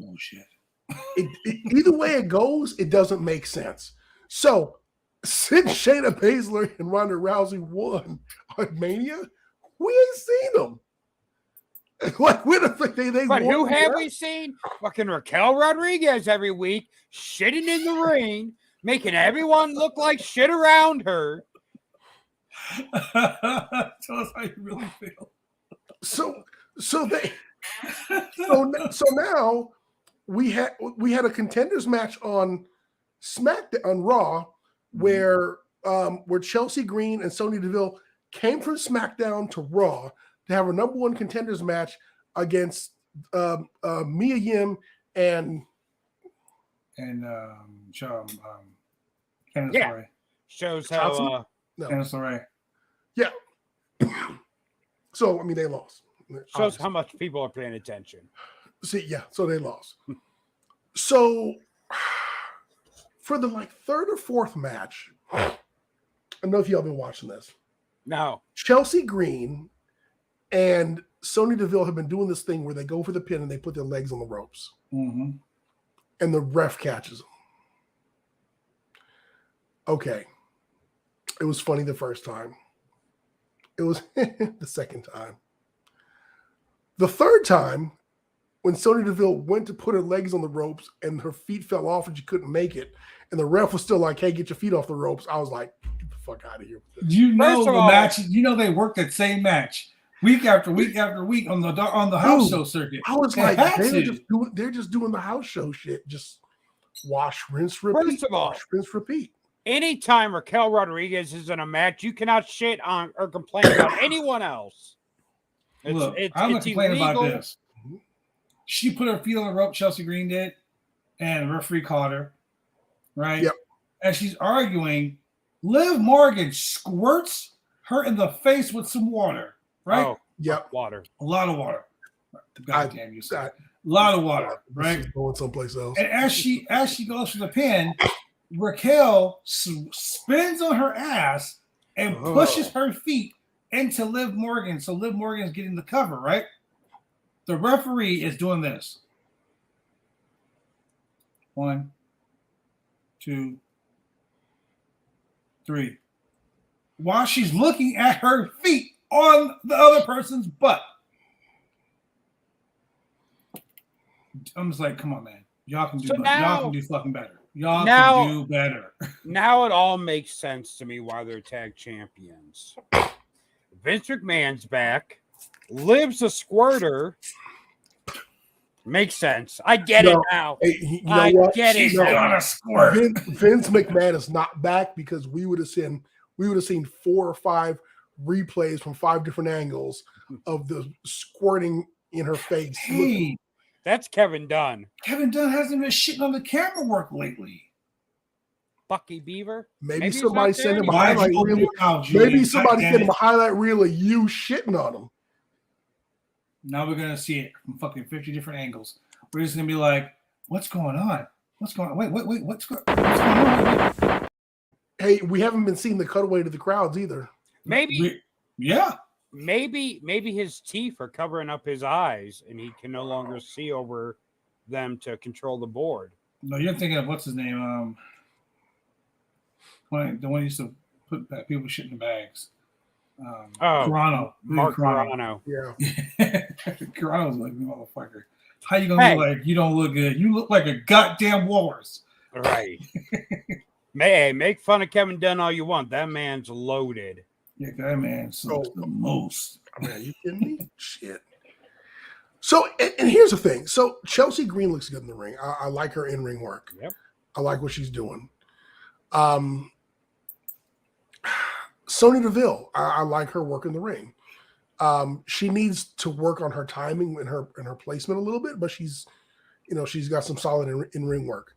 either way it goes, it doesn't make sense. So since Shayna Baszler and Ronda Rousey won on Mania, we ain't seen them. Like, where the fuck they But who have we seen? Fucking Raquel Rodriguez every week, shitting in the ring, making everyone look like shit around her. Tell us how you really feel. So now we had a contenders match on SmackDown on Raw where Chelsea Green and Sonya Deville came from SmackDown to Raw to have a #1 contenders match against Mia Yim and Candice Yeah. LeRae. Shows how No. Candice LeRae. Yeah. So, I mean, they lost. shows Obviously. how much people are paying attention. See, yeah, so they lost. So, for the third or fourth match, I don't know if y'all been watching this. No. Chelsea Green and Sonya Deville have been doing this thing where they go for the pin and they put their legs on the ropes. Mm-hmm. And the ref catches them. Okay. It was funny the first time. It was the second time. The third time, when Sonya Deville went to put her legs on the ropes and her feet fell off and she couldn't make it, and the ref was still like, hey, get your feet off the ropes, I was like, get the fuck out of here. You know First of the all- match. You know they worked that same match week after week after week on the house show circuit. I was They like, had they're to. just doing the house show shit. Just wash, rinse, repeat. First of all- wash, rinse, repeat. Anytime Raquel Rodriguez is in a match, you cannot shit on or complain about anyone else. Look, I'm going to complain about illegal. this. She put her feet on the rope, Chelsea Green did, and the referee caught her, right? Yep. And she's arguing. Liv Morgan squirts her in the face with some water, right? Oh, Yep. water. A lot of water. God damn you, I- sir. A lot of water, This right? is going someplace else. And as she goes for the pin, Raquel spins on her ass and pushes her feet into Liv Morgan. So Liv Morgan's getting the cover, right? The referee is doing this. 1, 2, 3. While she's looking at her feet on the other person's butt. I'm just like, come on, man. Y'all can do better. Y'all can do fucking better. Y'all can do better. Now it all makes sense to me why they're tag champions. Vince McMahon's back. Liv's a squirter. Makes sense. I get it now. Hey, you know I what? get it She's now. gonna squirt. Vince McMahon is not back because we would have seen 4 or 5 replays from 5 different angles of the squirting in her face. Hey, That's Kevin Dunn. Kevin Dunn hasn't been shitting on the camera work lately. Bucky Beaver. Maybe he's somebody not there send him a anymore. highlight Why'd you reel. open your mouth, Julian? Maybe somebody God send him a damn it. highlight reel of you shitting on him. Now we're gonna see it from fucking 50 different angles. We're just gonna be like, what's going on? What's going on? Wait, what's going on? Hey, we haven't been seeing the cutaway to the crowds either. Maybe Yeah. his teeth are covering up his eyes and he can no longer see over them to control the board. No, you're thinking of what's his name? The one who used to put people shit in the bags. Carano. Mark Carano. Yeah. Carano's like, motherfucker. How you gonna look like you don't look good? You look like a goddamn walrus. Right. Make fun of Kevin Dunn all you want. That man's loaded. Yeah, that man sucks the most. I mean, are you kidding me? Shit. So, and here's the thing. So, Chelsea Green looks good in the ring. I like her in-ring work. Yep. I like what she's doing. Sonya Deville, I like her work in the ring. She needs to work on her timing and her placement a little bit, but she's got some solid in-ring work.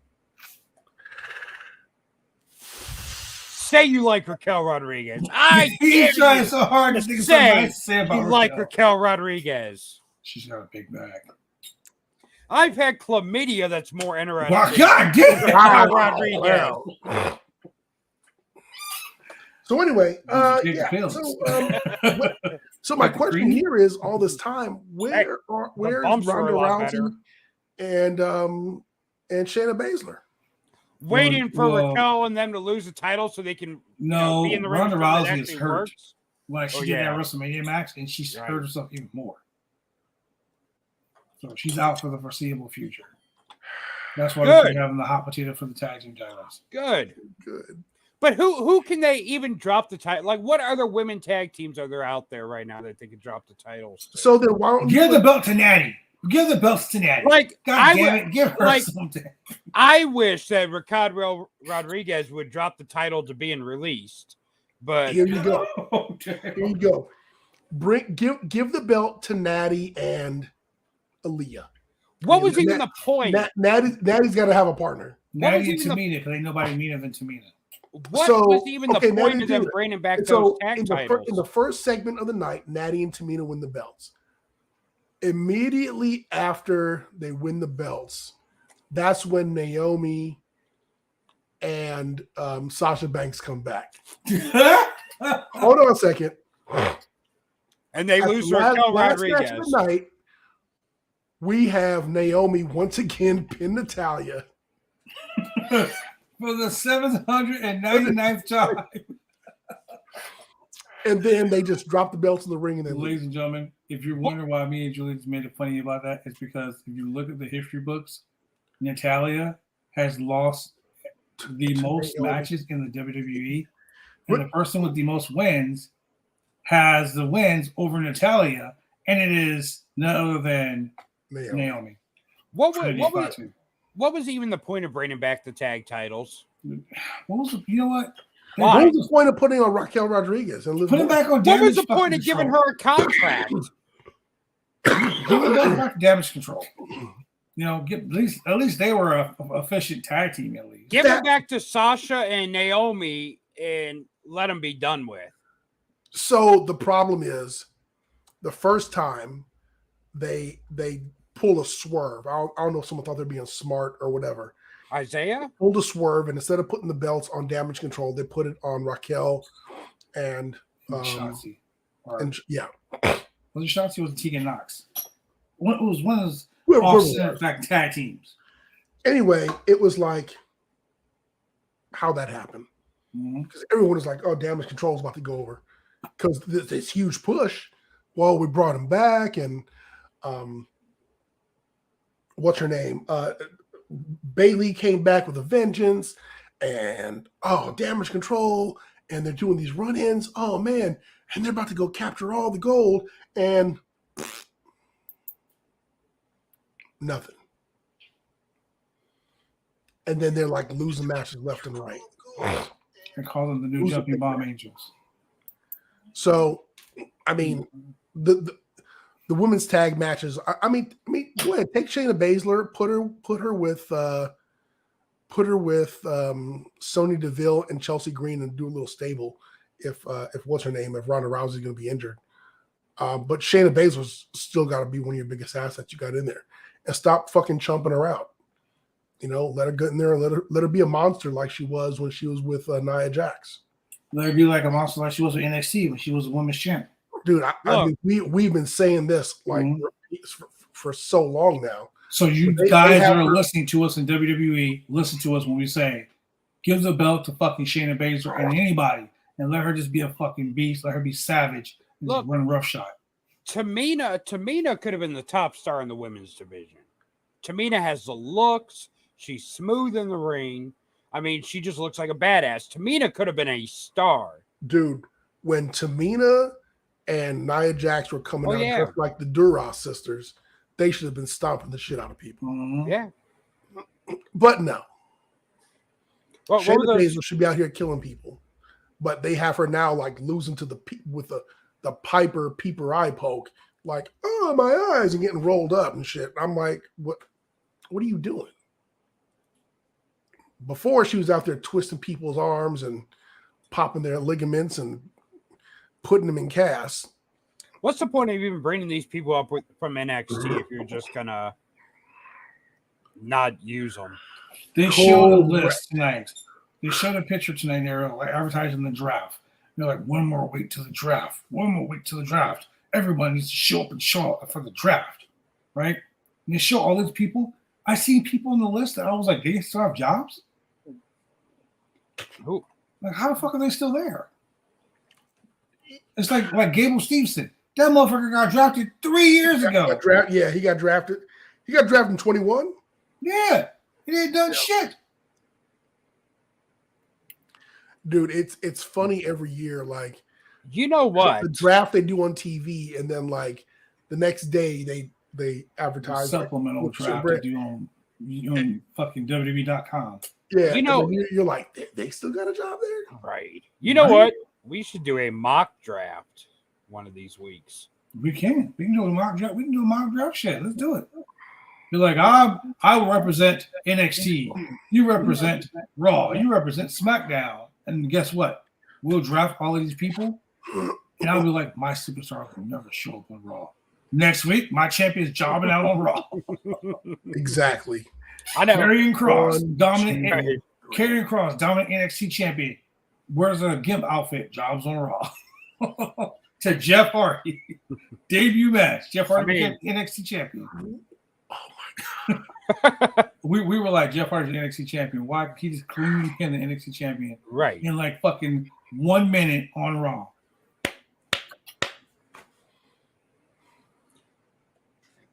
Say you like Raquel Rodriguez. I He's trying so hard to think of something nice to say about you her. like Raquel Rodriguez. She's got a big bag. I've had chlamydia that's more interesting. Wow, God damn. Raquel Rodriguez. So anyway, Big yeah. pills. So my Like the question cream? here is: all this time, where's bumps were Ronda a lot Rousey and Shayna Baszler? Waiting for Well, Raquel and them to lose the title so they can No, be in the ring. Ronda with someone that Rousey is actually hurt. works. Like she Oh, did yeah. that WrestleMania match, and she's Right. hurt herself even more. So she's out for the foreseeable future. That's why Good. they're having the hot potato for the tag team titles. Good. Good. But who can they even drop the title? Like, what other women tag teams are there out there right now that they could drop the titles to? So then why don't you Give the put- belt to Natty. Give the belts to Natty. Like, God damn it, give her something. I wish that Raquel Rodriguez would drop the title to being released. But Here you go. Oh, Here you go. Give the belt to Natty and Aaliyah. what was even the point? Natty's got to have a partner. Natty and even the- Tamina, because ain't nobody meaner than Tamina. What So, was even okay, the now point you of do them that. bringing back And those so tag in titles? the first segment of the night, Natty and Tamina win the belts. Immediately after they win the belts, that's when Naomi and Sasha Banks come back. Hold on a second. And they At lose the Raquel last match Rodriguez. of the night, we have Naomi once again pin Natalya. For the 799th time. And then they just drop the belts in the ring and then Ladies leave. and gentlemen, if you're wondering why me and Julie just made it funny about that, it's because if you look at the history books, Natalya has lost the most matches in the WWE. And the person with the most wins has the wins over Natalya, and it is none other than Naomi. What was even the point of bringing back the tag titles? You know what? What was the point of putting on Raquel Rodriguez and put it back on What damage? was the point of giving her a contract? Give it back to Damage Control. You know, at least they were a efficient tag team at least. Give it back to Sasha and Naomi and let them be done with. So the problem is, the first time they pull a swerve. I don't know if someone thought they're being smart or whatever. Isaiah pulled a swerve, and instead of putting the belts on Damage Control, they put it on Raquel and Shotzi. Yeah. Was it Shotzi or was it Tegan Knox? It was one of those off-center tag teams. Anyway, it was like how that happened. Because everyone was like, oh, Damage Control is about to go over. Because this huge push. Well, we brought him back, and what's her name? Bailey came back with a vengeance, and Damage Control, and they're doing these run-ins. Oh man, and they're about to go capture all the gold, and nothing. And then they're like losing matches left and right. They call them the new Jumping Bomb Angels. So, I mean, the women's tag matches. I mean, go ahead, take Shayna Baszler, put her with Sonya Deville and Chelsea Green, and do a little stable. If what's her name? If Ronda Rousey's going to be injured, but Shayna Baszler's still got to be one of your biggest assets you got in there, and stop fucking chumping her out. You know, let her get in there and let her be a monster like she was when she was with Nia Jax. Let her be like a monster like she was with NXT when she was a women's champ. Dude, I mean, we've been saying this like for so long now. So you guys that are listening to us in WWE, listen to us when we say, give the belt to fucking Shayna Baszler and anybody, and let her just be a fucking beast. Let her be savage and just run roughshod. Tamina could have been the top star in the women's division. Tamina has the looks. She's smooth in the ring. I mean, she just looks like a badass. Tamina could have been a star. Dude, when Tamina and Nia Jax were coming out just like the Duras sisters, they should have been stomping the shit out of people. Yeah. But no. Shayna Baszler should be out here killing people. But they have her now like losing to the Piper peeper eye poke. Like, oh, my eyes, and getting rolled up and shit. I'm like, what are you doing? Before, she was out there twisting people's arms and popping their ligaments and putting them in casts. What's the point of even bringing these people up from NXT if you're just gonna not use them? They showed a list tonight. They showed a picture tonight. They're like advertising the draft. They're like, one more week to the draft. One more week to the draft. Everyone needs to show up and show up for the draft, right? And they show all these people. I see people on the list that I was like, they still have jobs? Who? Like, how the fuck are they still there? It's like Gable Steveson. That motherfucker got drafted 3 years ago. He got drafted. He got drafted in 21? Yeah. He ain't done shit. Dude, it's funny every year. Like, you know what? The draft they do on TV, and then like the next day they advertise supplemental draft they do on fucking WWE.com. Yeah, you know, you're like, they still got a job there, right? You know what? We should do a mock draft one of these weeks. We can do a mock draft. We can do a mock draft shit. Let's do it. You're like, I will represent NXT. You represent Raw. You represent SmackDown. And guess what? We'll draft all of these people, and I'll be like, my superstar will never show up on Raw. Next week, my champion's jobbing out on Raw. Exactly. I know. Karrion Cross, dominant NXT champion. Wears a gimp outfit, jobs on Raw. To Jeff Hardy. Debut match. Jeff Hardy became NXT champion. Oh my God. we were like, Jeff Hardy's NXT champion. Why? He just cleanly became the NXT champion. Right. In like fucking 1 minute on Raw.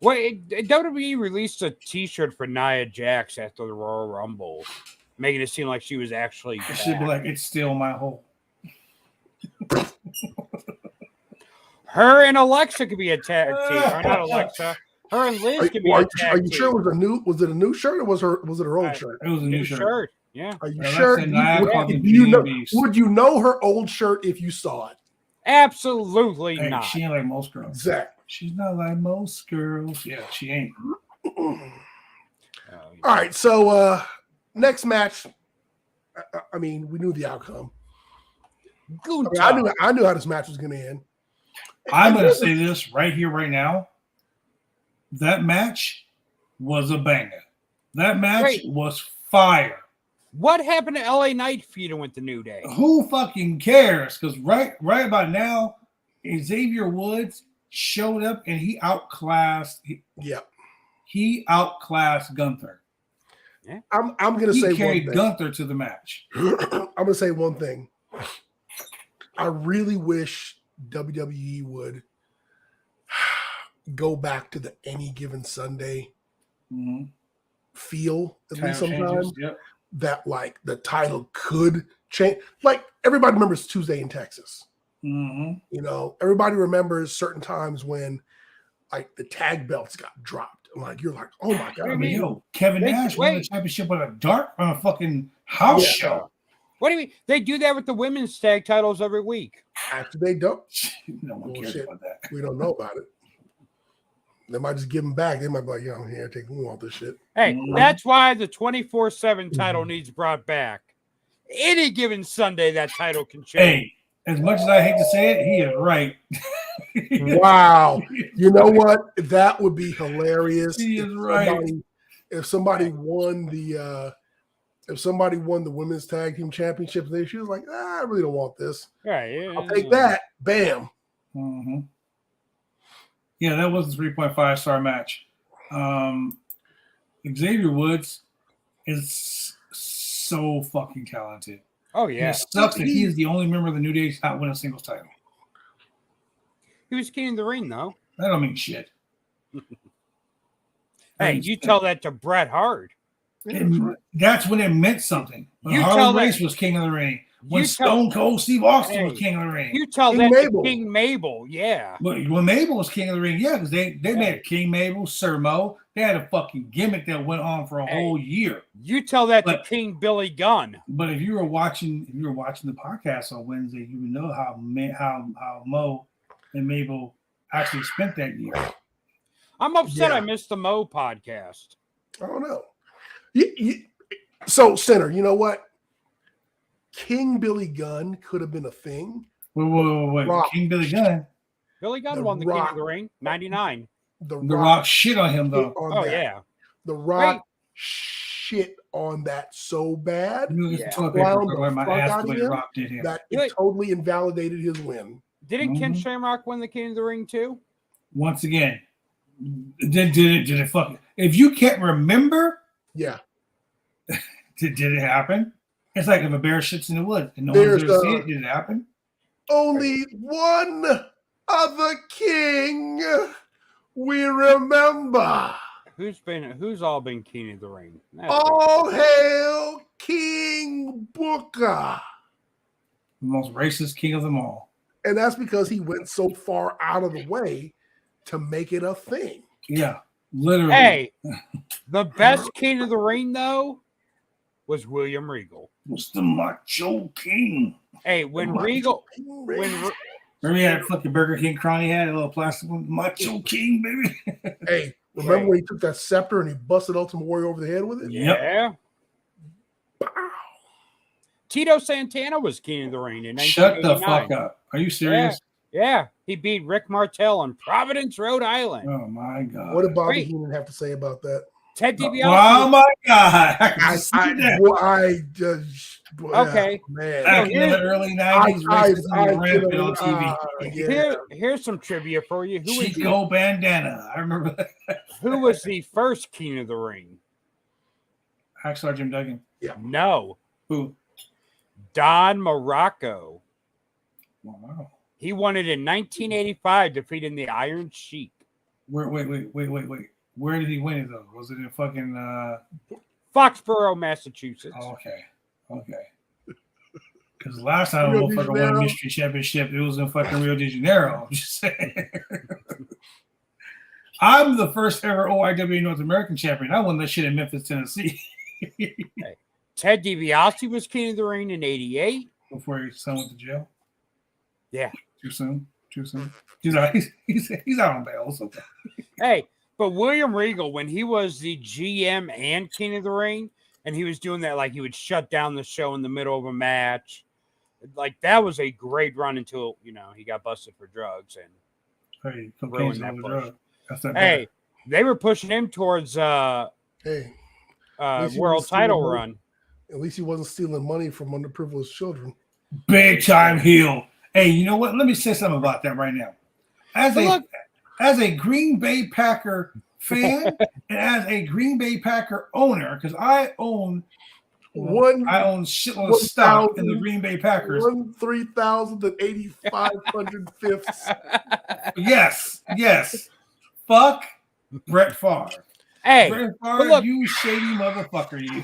Well, WWE released a T-shirt for Nia Jax after the Royal Rumble, making it seem like she was actually. It should be like, it's still my hole. Her and Alexa could be a tag team. Or not Alexa. Her and Liz could be a tag team. Are you sure was it a new shirt or was it her old shirt? It was a new shirt. Yeah. Are you sure? Would you know her old shirt if you saw it? Absolutely not. She ain't like most girls. Exactly. She's not like most girls. Yeah, she ain't. All right, so next match. I mean, we knew the outcome. I knew how this match was going to end. I'm going to say this right here, right now. That match was a banger. That match was fire. What happened to LA Knight feuding with the New Day? Who fucking cares? Because right about now, Xavier Woods showed up and he outclassed. He outclassed Gunther. Yeah. I'm going to say he carried Gunther to the match. I'm going to say one thing. I really wish WWE would go back to the any given Sunday feel at least sometimes. That like the title could change. Like everybody remembers Tuesday in Texas. You know, everybody remembers certain times when like the tag belts got dropped. Like you're like, oh my God. I mean, yo, Kevin Nash won the championship on a fucking house show. What do you mean? They do that with the women's tag titles every week. Actually, they don't. No one cares about that. We don't know about it. They might just give them back. They might be like, yeah, I'm here, we want this shit. Hey, that's why the 24/7 title needs brought back. Any given Sunday, that title can change. Hey, as much as I hate to say it, he is right. Wow. You know what? That would be hilarious. He is right. If somebody won the women's tag team championship, she was like, I really don't want this. Right. I'll take that. Bam. Yeah, that was a 3.5 star match. Xavier Woods is so fucking talented. Oh, yeah. It sucks that he is the only member of the New Day to not win a singles title. He was king of the ring, though. That don't mean shit. Hey, you tell that to Bret Hart. That's when it meant something. When Harley Race was king of the ring. When Stone Cold Steve Austin was king of the ring. You tell that to King Mabel, yeah. But when Mabel was king of the ring, yeah, because they made King Mabel, Sir Mo. They had a fucking gimmick that went on for a whole year. You tell that to King Billy Gunn. But if you were watching the podcast on Wednesday, you would know how Mo and Mabel actually spent that year. I'm upset I missed the Mo podcast. I don't know. So, Center, you know what? King Billy Gunn could have been a thing. Wait. King Billy Gunn? Billy Gunn won the King of the Ring, 99. The Rock shit on him, though. Yeah. The Rock shit on that so bad. That it totally invalidated his win. Didn't Ken Shamrock win the King of the Ring, too? Once again, did it fucking... If you can't remember... Yeah. Did it happen? It's like if a bear shits in the woods and no one's ever seen it. Did it happen? Only one other king we remember. Who's all been king of the ring? All hail King Booker. The most racist king of them all. And that's because he went so far out of the way to make it a thing. Yeah, literally. Hey, the best king of the ring, though, was William Regal. Was the Macho King. Hey, when Regal... Remember he had a fucking Burger King crown he had, a little plastic one? Macho King, baby. Hey, remember when he took that scepter and he busted Ultimate Warrior over the head with it? Yeah. Wow. Tito Santana was king of the ring in 1989. Shut the fuck up. Are you serious? Yeah. He beat Rick Martel in Providence, Rhode Island. Oh my god. What did Bobby Heenan have to say about that? Ted DiBiase. Oh my god. I just okay. Man. Back in the early 90s, racism rampant on TV. Here's some trivia for you. Chico Bandana. I remember that. Who was the first king of the ring? Hacksaw Jim Duggan. Yeah. No. Who? Don Morocco. Wow. He won it in 1985, defeating the Iron Sheik. Wait. Where did he win it though? Was it in fucking Foxborough, Massachusetts? Oh, okay. Because last time I fucking won a mystery championship, it was in fucking Rio de Janeiro. I'm just saying. I'm the first ever OIW North American champion. I won that shit in Memphis, Tennessee. Ted DiBiase was king of the ring in 88. Before his son went to jail. Yeah. Too soon. He's out on bail. So. Hey, but William Regal, when he was the GM and king of the ring, and he was doing that, like he would shut down the show in the middle of a match. Like that was a great run until he got busted for drugs and ruined that push. Hey, they were pushing him towards world title run. At least he wasn't stealing money from underprivileged children. Big time heel. Hey, you know what? Let me say something about that right now. As a Green Bay Packer fan and as a Green Bay Packer owner, because I own shitload of stock in the Green Bay Packers. 3,085 Yes. Fuck Brett Favre. Hey, Brett Favre, look, you shady motherfucker, you.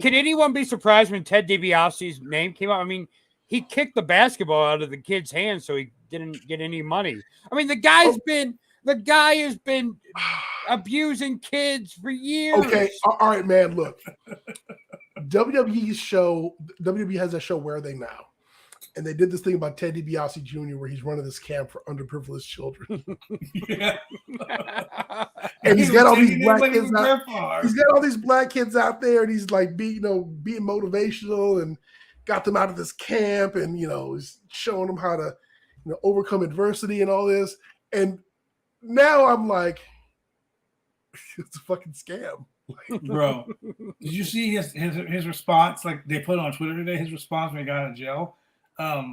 Can anyone be surprised when Ted DiBiase's name came out? I mean, he kicked the basketball out of the kid's hand, so he didn't get any money. I mean, the guy has been abusing kids for years. Okay, all right, man. Look, WWE has a show Where Are They Now? And they did this thing about Ted DiBiase Jr. where he's running this camp for underprivileged children. Yeah. And he's got all these black kids out. He's got all these black kids out there, and he's like being motivational and got them out of this camp, and he's showing them how to overcome adversity and all this. And now I'm like, it's a fucking scam. Bro, did you see his response? Like they put on Twitter today, his response when he got out of jail. A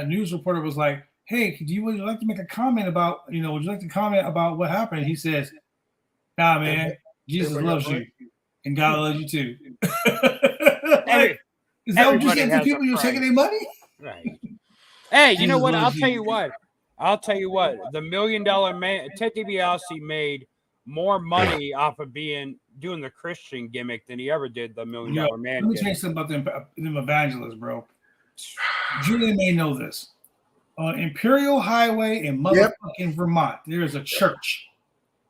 news reporter was like, "Hey, would you like to make a comment about would you like to comment about what happened?" He says, "Nah, man, Jesus loves you, and God loves you too." Like, is that what you said to people? You're taking their money, right? Hey, you know what? I'll tell you what. The $1 Million Man, Ted DiBiase made more money off of doing the Christian gimmick than he ever did the $1 Million Man. Let me tell you something about them evangelists, bro. Julian may know this. On Imperial Highway in motherfucking Vermont, there is a church.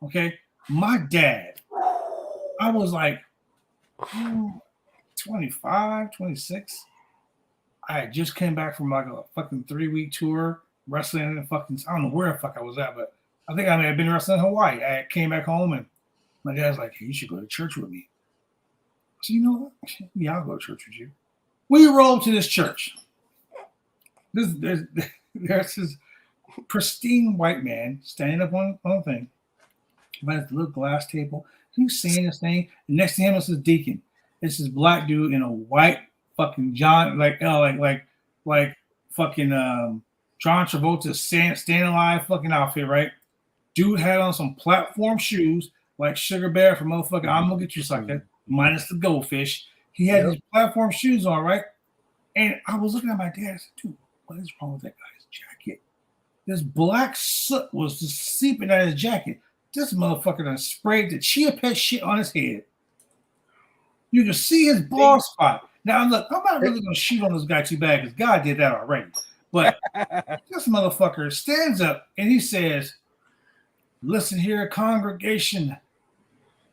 Okay, my dad, I was like 25, 26. I had just came back from like a fucking 3-week tour wrestling in I don't know where the fuck I was at, but I think I may have been wrestling in Hawaii. I came back home and my dad's like, "Hey, you should go to church with me." So you know what? Yeah, I'll go to church with you. We roll to this church. There's this pristine white man standing up on a thing by this little glass table. He's saying this thing. And next to him is this deacon. It's this black dude in a white fucking John fucking John Travolta staying alive fucking outfit, right? Dude had on some platform shoes like Sugar Bear from motherfucking I'm Gonna Get You Sucker, minus the goldfish. He had these platform shoes on, right? And I was looking at my dad. I said, "Dude, what is wrong with that guy's jacket?" This black soot was just seeping out of his jacket. This motherfucker done sprayed the chia pet shit on his head. You can see his bald spot. Now, look, I'm not really going to shoot on this guy too bad because God did that already. But this motherfucker stands up and he says, "Listen here, congregation.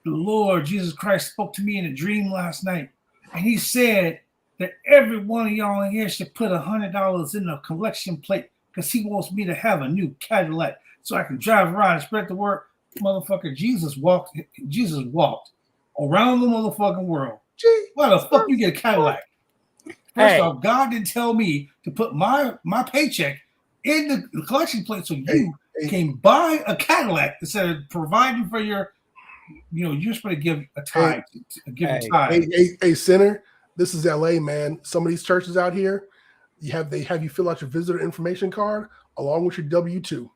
The Lord Jesus Christ spoke to me in a dream last night. And he said that every one of y'all in here should put $100 in a collection plate because he wants me to have a new Cadillac so I can drive around and spread the word." Motherfucker, Jesus walked around the motherfucking world. Why the fuck you get a Cadillac? First off, God didn't tell me to put my paycheck in the collection plate so you can buy a Cadillac instead of providing for your, you're supposed to give a tithe. Hey, sinner, this is LA, man. Some of these churches out here, they have you fill out your visitor information card along with your W-2.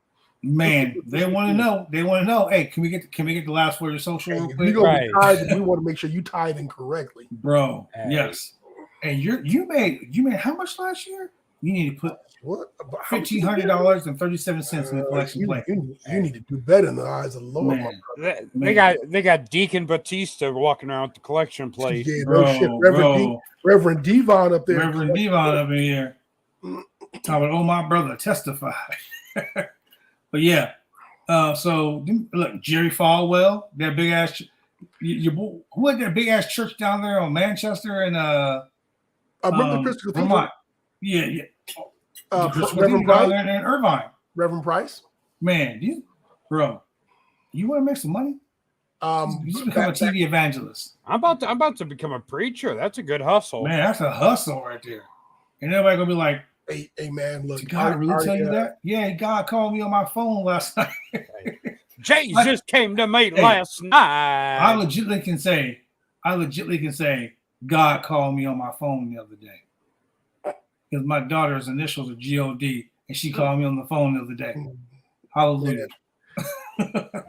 Man, they want to know. They want to know. Hey, can we get the last word of social? Hey, if you're gonna be tithing, we want to make sure you tithing correctly, bro. Yes. And you made how much last year? You need to put $1,500.37 in the collection plate. You need to do better in the eyes of the Lord. They got Deacon Batista walking around with the collection plate. Yeah, Reverend Devon up there. Reverend Devon up in here. Talking, oh my brother, testify. But yeah, so look, Jerry Falwell, that big ass. Who had that big ass church down there on Manchester and Vermont? Yeah. Reverend Price there in Irvine. Reverend Price. Man, you want to make some money? You become a TV evangelist. I'm about to become a preacher. That's a good hustle. Man, that's a hustle right there. And everybody gonna be like, Hey man, look. Did God really tell you that? Yeah, God called me on my phone last night. Jesus came to me last night. I legitimately can say, God called me on my phone the other day. Because my daughter's initials are G-O-D, and she called me on the phone the other day. Hallelujah.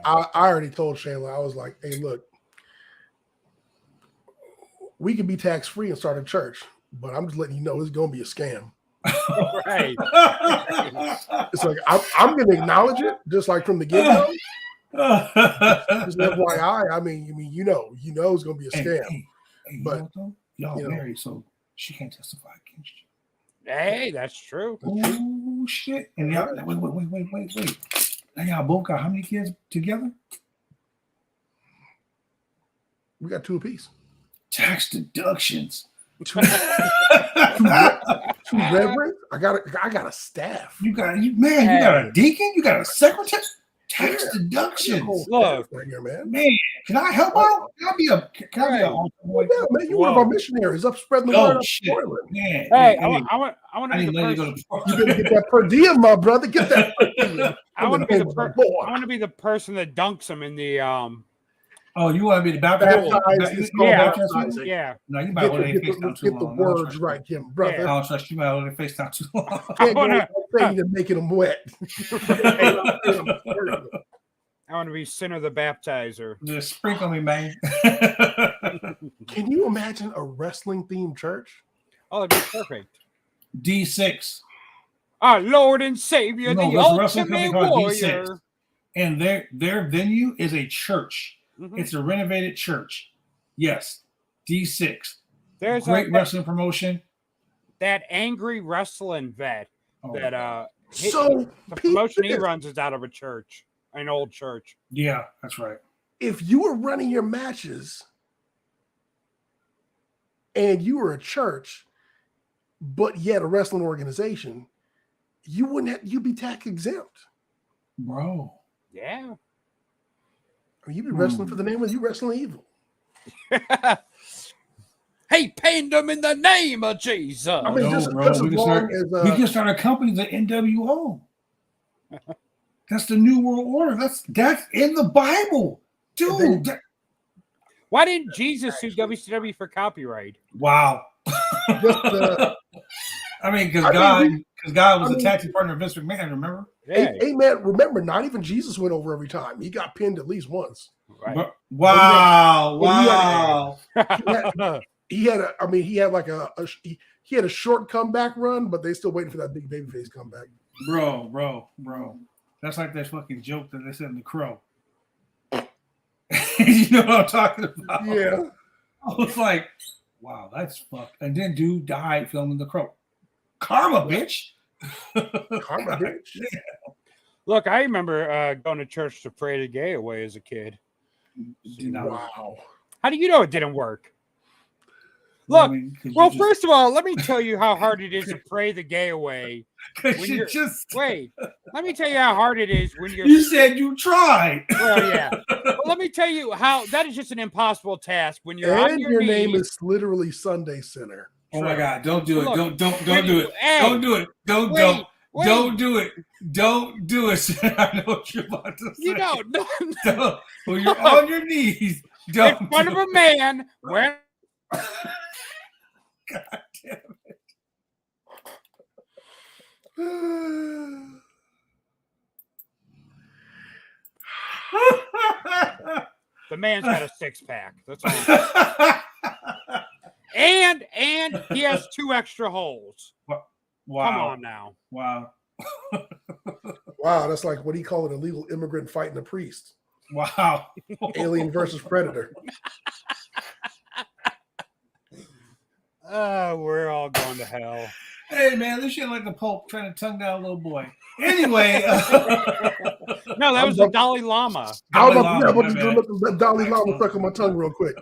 I already told Shayla, I was like, hey, look, we can be tax-free and start a church, but I'm just letting you know it's going to be a scam. Right. It's like, I'm going to acknowledge it, just like from the get-go. Just FYI, I mean, you know it's going to be a scam. Hey, but y'all married, so she can't testify against you. Hey, that's true. Oh shit! And y'all, wait. Now y'all both got how many kids together? We got 2 apiece. Tax deductions. 2 reverends. I got a staff. You got a deacon. You got a secretary. Tax deductions. Look, man, can I help out? Can I be a boy? Yeah, man, you're one of our missionaries up spreading the word. Shit. Man, hey, I want to be the person. You better get that per diem, my brother. Get that per diem. I want to be the person that dunks him in the Oh, you want to be the baptized? Yeah. No, you might want to face down too long. Get the words right, Kim, brother. I don't trust you. Might want to face down too long. I want to making them wet. I want to be Sinner the Baptizer. Just sprinkle me, man. Can you imagine a wrestling themed church? Oh, that'd be perfect. D6. Our Lord and Savior, the ultimate warrior. D6. And their venue is a church. Mm-hmm. It's a renovated church. Yes, D6. There's great wrestling promotion. That angry wrestling vet the promotion he runs is out of a church, an old church. Yeah, that's right. If you were running your matches and you were a church, but yet a wrestling organization, you'd be tax exempt, bro. Yeah. I mean, you'd be wrestling for the name of you wrestling evil. Hey, paint them in the name of Jesus. I mean, we can start a company, the NWO. That's the New World Order. That's in the Bible, dude. Why didn't Jesus sue WCW for copyright? Wow. I mean, because God was a taxi partner of Vince McMahon, remember? Yeah. Hey, man, remember, not even Jesus went over every time. He got pinned at least once. Right. Wow. He had a short comeback run, but they still waiting for that big babyface comeback. Bro. That's like that fucking joke that they said in The Crow. You know what I'm talking about? Yeah. I was like, wow, that's fucked. And then dude died filming The Crow. Karma, bitch. Karma, bitch. Yeah. Look, I remember going to church to pray the gay away as a kid. Wow. How do you know it didn't work? Look, first of all, let me tell you how hard it is to pray the gay away. Wait, let me tell you how hard it is when you're. You said you tried. Well, yeah. But let me tell you how that is just an impossible task when you're and on your knees. name is literally Sunday Sinner. Oh my God! Don't do it! Look, Don't do it! hey, Don't do it! Don't wait. Don't do it! Don't do it! I know what you're about to say. You know, Don't. When you're on your knees, don't. in front of a man wearing. God damn it! The man's got a 6-pack. That's all. And he has 2 extra holes. Wow! Come on now. Wow! Wow, that's like what do you call it? Illegal immigrant fighting a priest. Wow! Alien versus Predator. Oh, we're all going to hell. Hey man, this shit like the Pope trying to tongue down a little boy. Anyway, no, that was the Dalai Lama. I was about to let the Dalai Lama stuck on my tongue real quick.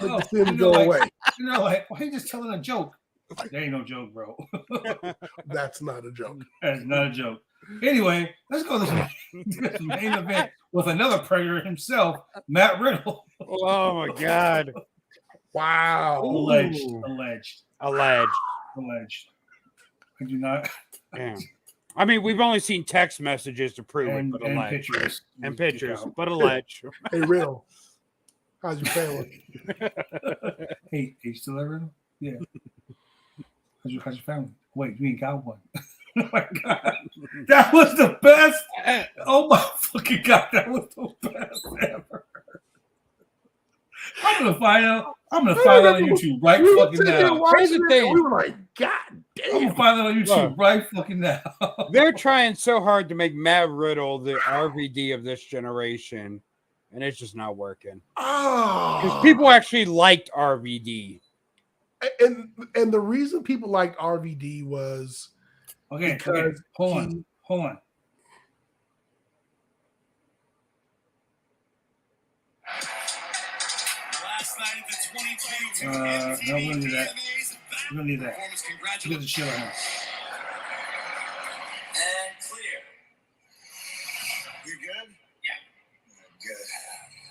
Let the sin go away. You know, like, why are you just telling a joke? There ain't no joke, bro. That's not a joke. That's not a joke. Anyway, let's go to this main event with another predator himself, Matt Riddle. Oh my God! Wow. Alleged. I do not. Damn. I mean, we've only seen text messages to prove it, but And alleged. pictures. And pictures, but alleged. Hey, Riddle. How's your family? Hey, you still there, Riddle? Yeah. How's your family? Wait, you ain't got one. Oh my God. That was the best. Oh my fucking God. That was the best ever. I'm gonna find out on YouTube right fucking now. Here's the thing. We were like, God damn. I'm gonna find out on YouTube right fucking now. They're trying so hard to make Matt Riddle the RVD of this generation, and it's just not working. Because people actually liked RVD. And the reason people liked RVD was okay. Hold on. No, we don't need that. We don't need that. We get the shit on him. And clear. You good? Yeah. Good.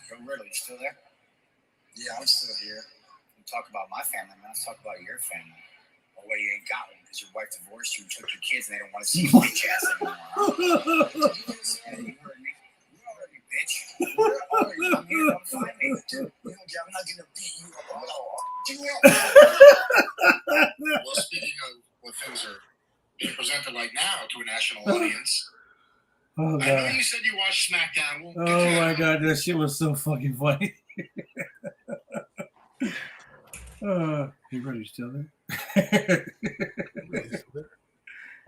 Yo, Riddle, you still there? Yeah, I'm still here. We talk about my family, man. Let's talk about your family. Oh, well, you ain't got one because your wife divorced you and took your kids and they don't want to see your bitch ass anymore. You heard me. Bitch. Where are you? I'm here. Come find me. Dude, I'm not going to beat you up. Well, speaking of what things are being presented like now to a national audience, Oh, I know God. you said you watched Smackdown. We'll Oh my God, that shit was so fucking funny. Hey, brother, you still there?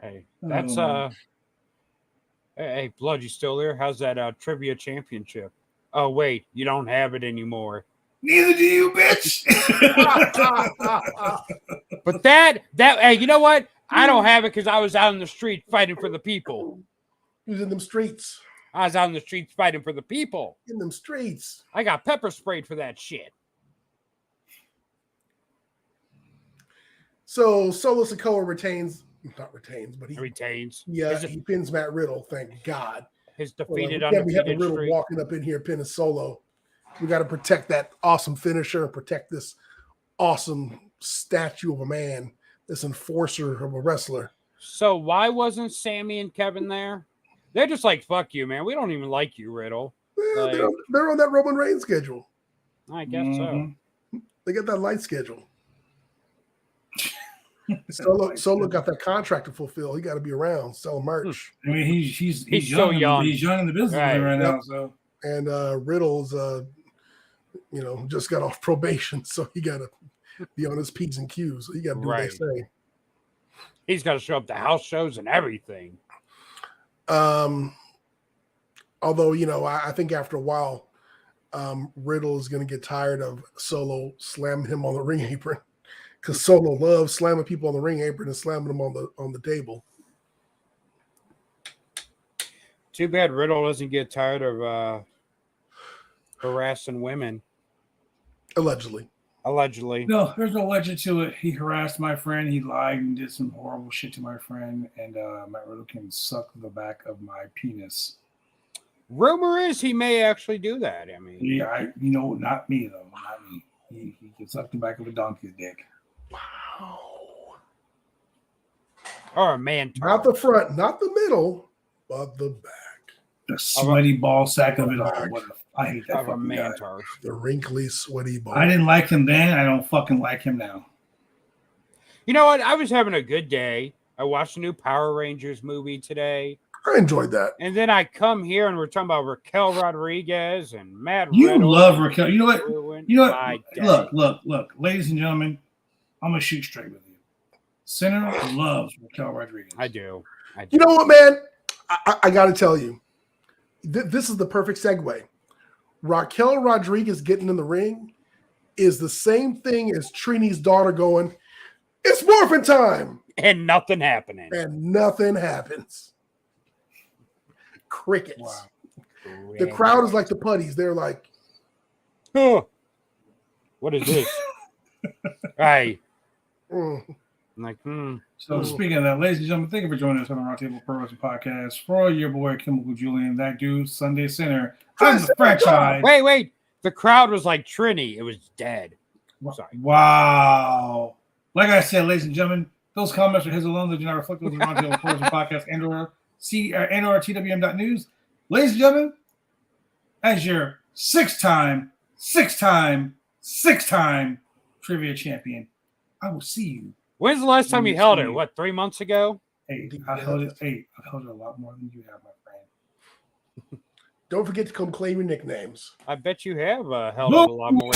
Hey, that's Hey, Blood, you still there? How's that trivia championship? Oh wait, you don't have it anymore. Neither do you, bitch. But that hey, you know what? I don't have it because I was out in the street fighting for the people. He was in them streets. I was out in the streets fighting for the people. In them streets. I got pepper sprayed for that shit. So Solo Sikoa not retains, but he Retains. Yeah, he pins Matt Riddle. Thank God. His We defeated can't be having undefeated Riddle streak. walking up in here pinning Solo. We got to protect that awesome finisher and protect this awesome statue of a man, this enforcer of a wrestler. So why wasn't Sammy and Kevin there? They're just like, fuck you, man. We don't even like you, Riddle. Yeah, Like- they're on that Roman Reigns schedule. I guess so. They got that light schedule. Solo got that contract to fulfill. He got to be around, sell merch. I mean, he's so young. He's young in the business right now. So And Riddle's, just got off probation, so he got to be on his P's and Q's. So he got to do what they say. He's got to show up to house shows and everything. Although, I think after a while, Riddle is going to get tired of Solo slamming him on the ring apron, because Solo loves slamming people on the ring apron and slamming them on the table. Too bad Riddle doesn't get tired of harassing women. Allegedly. no, there's no legend to it. He harassed my friend. He lied and did some horrible shit to my friend. And Matt Riddle can suck the back of my penis. Rumor is he may actually do that. I mean, Yeah, not me though. Not me. He can suck the back of a donkey's dick. Wow. Or a man Not the front, not the middle, but the back. The sweaty ball sack of it all. Back. I hate that of a fucking guy. man tarp. The wrinkly, sweaty ball. I didn't like him then. I don't fucking like him now. You know what? I was having a good day. I watched a new Power Rangers movie today. I enjoyed that. And then I come here and we're talking about Raquel Rodriguez and Matt You Riddle. love Raquel. You know what? Ruined You know my day. what? Look, ladies and gentlemen, I'm gonna shoot straight with you. Sinner loves Raquel Rodriguez. I do. You know what, man? I got to tell you, this is the perfect segue. Raquel Rodriguez getting in the ring is the same thing as Trini's daughter going, "It's morphin' time," And nothing happening. and nothing happens. Crickets. Wow. The crowd is like the putties. They're like, Huh. What is this? Right. mm. I'm like, So speaking of that, ladies and gentlemen, thank you for joining us on the Roundtable Pro Wrestling Podcast. For your boy Chemical Julian, that dude, Sunday Center, I'm the franchise. Wait. The crowd was like Trini. It was dead. Sorry. Wow. Like I said, ladies and gentlemen, those comments are his alone. They do not reflect those of the Roundtable Pro Wrestling Podcast and or TWM.news. Ladies and gentlemen, as your six-time trivia champion, I will see you. When's the last time you held it? What, 3 months ago? Hey, I held it a lot more than you have, my friend. Don't forget to come claim your nicknames. I bet you have held it a lot more.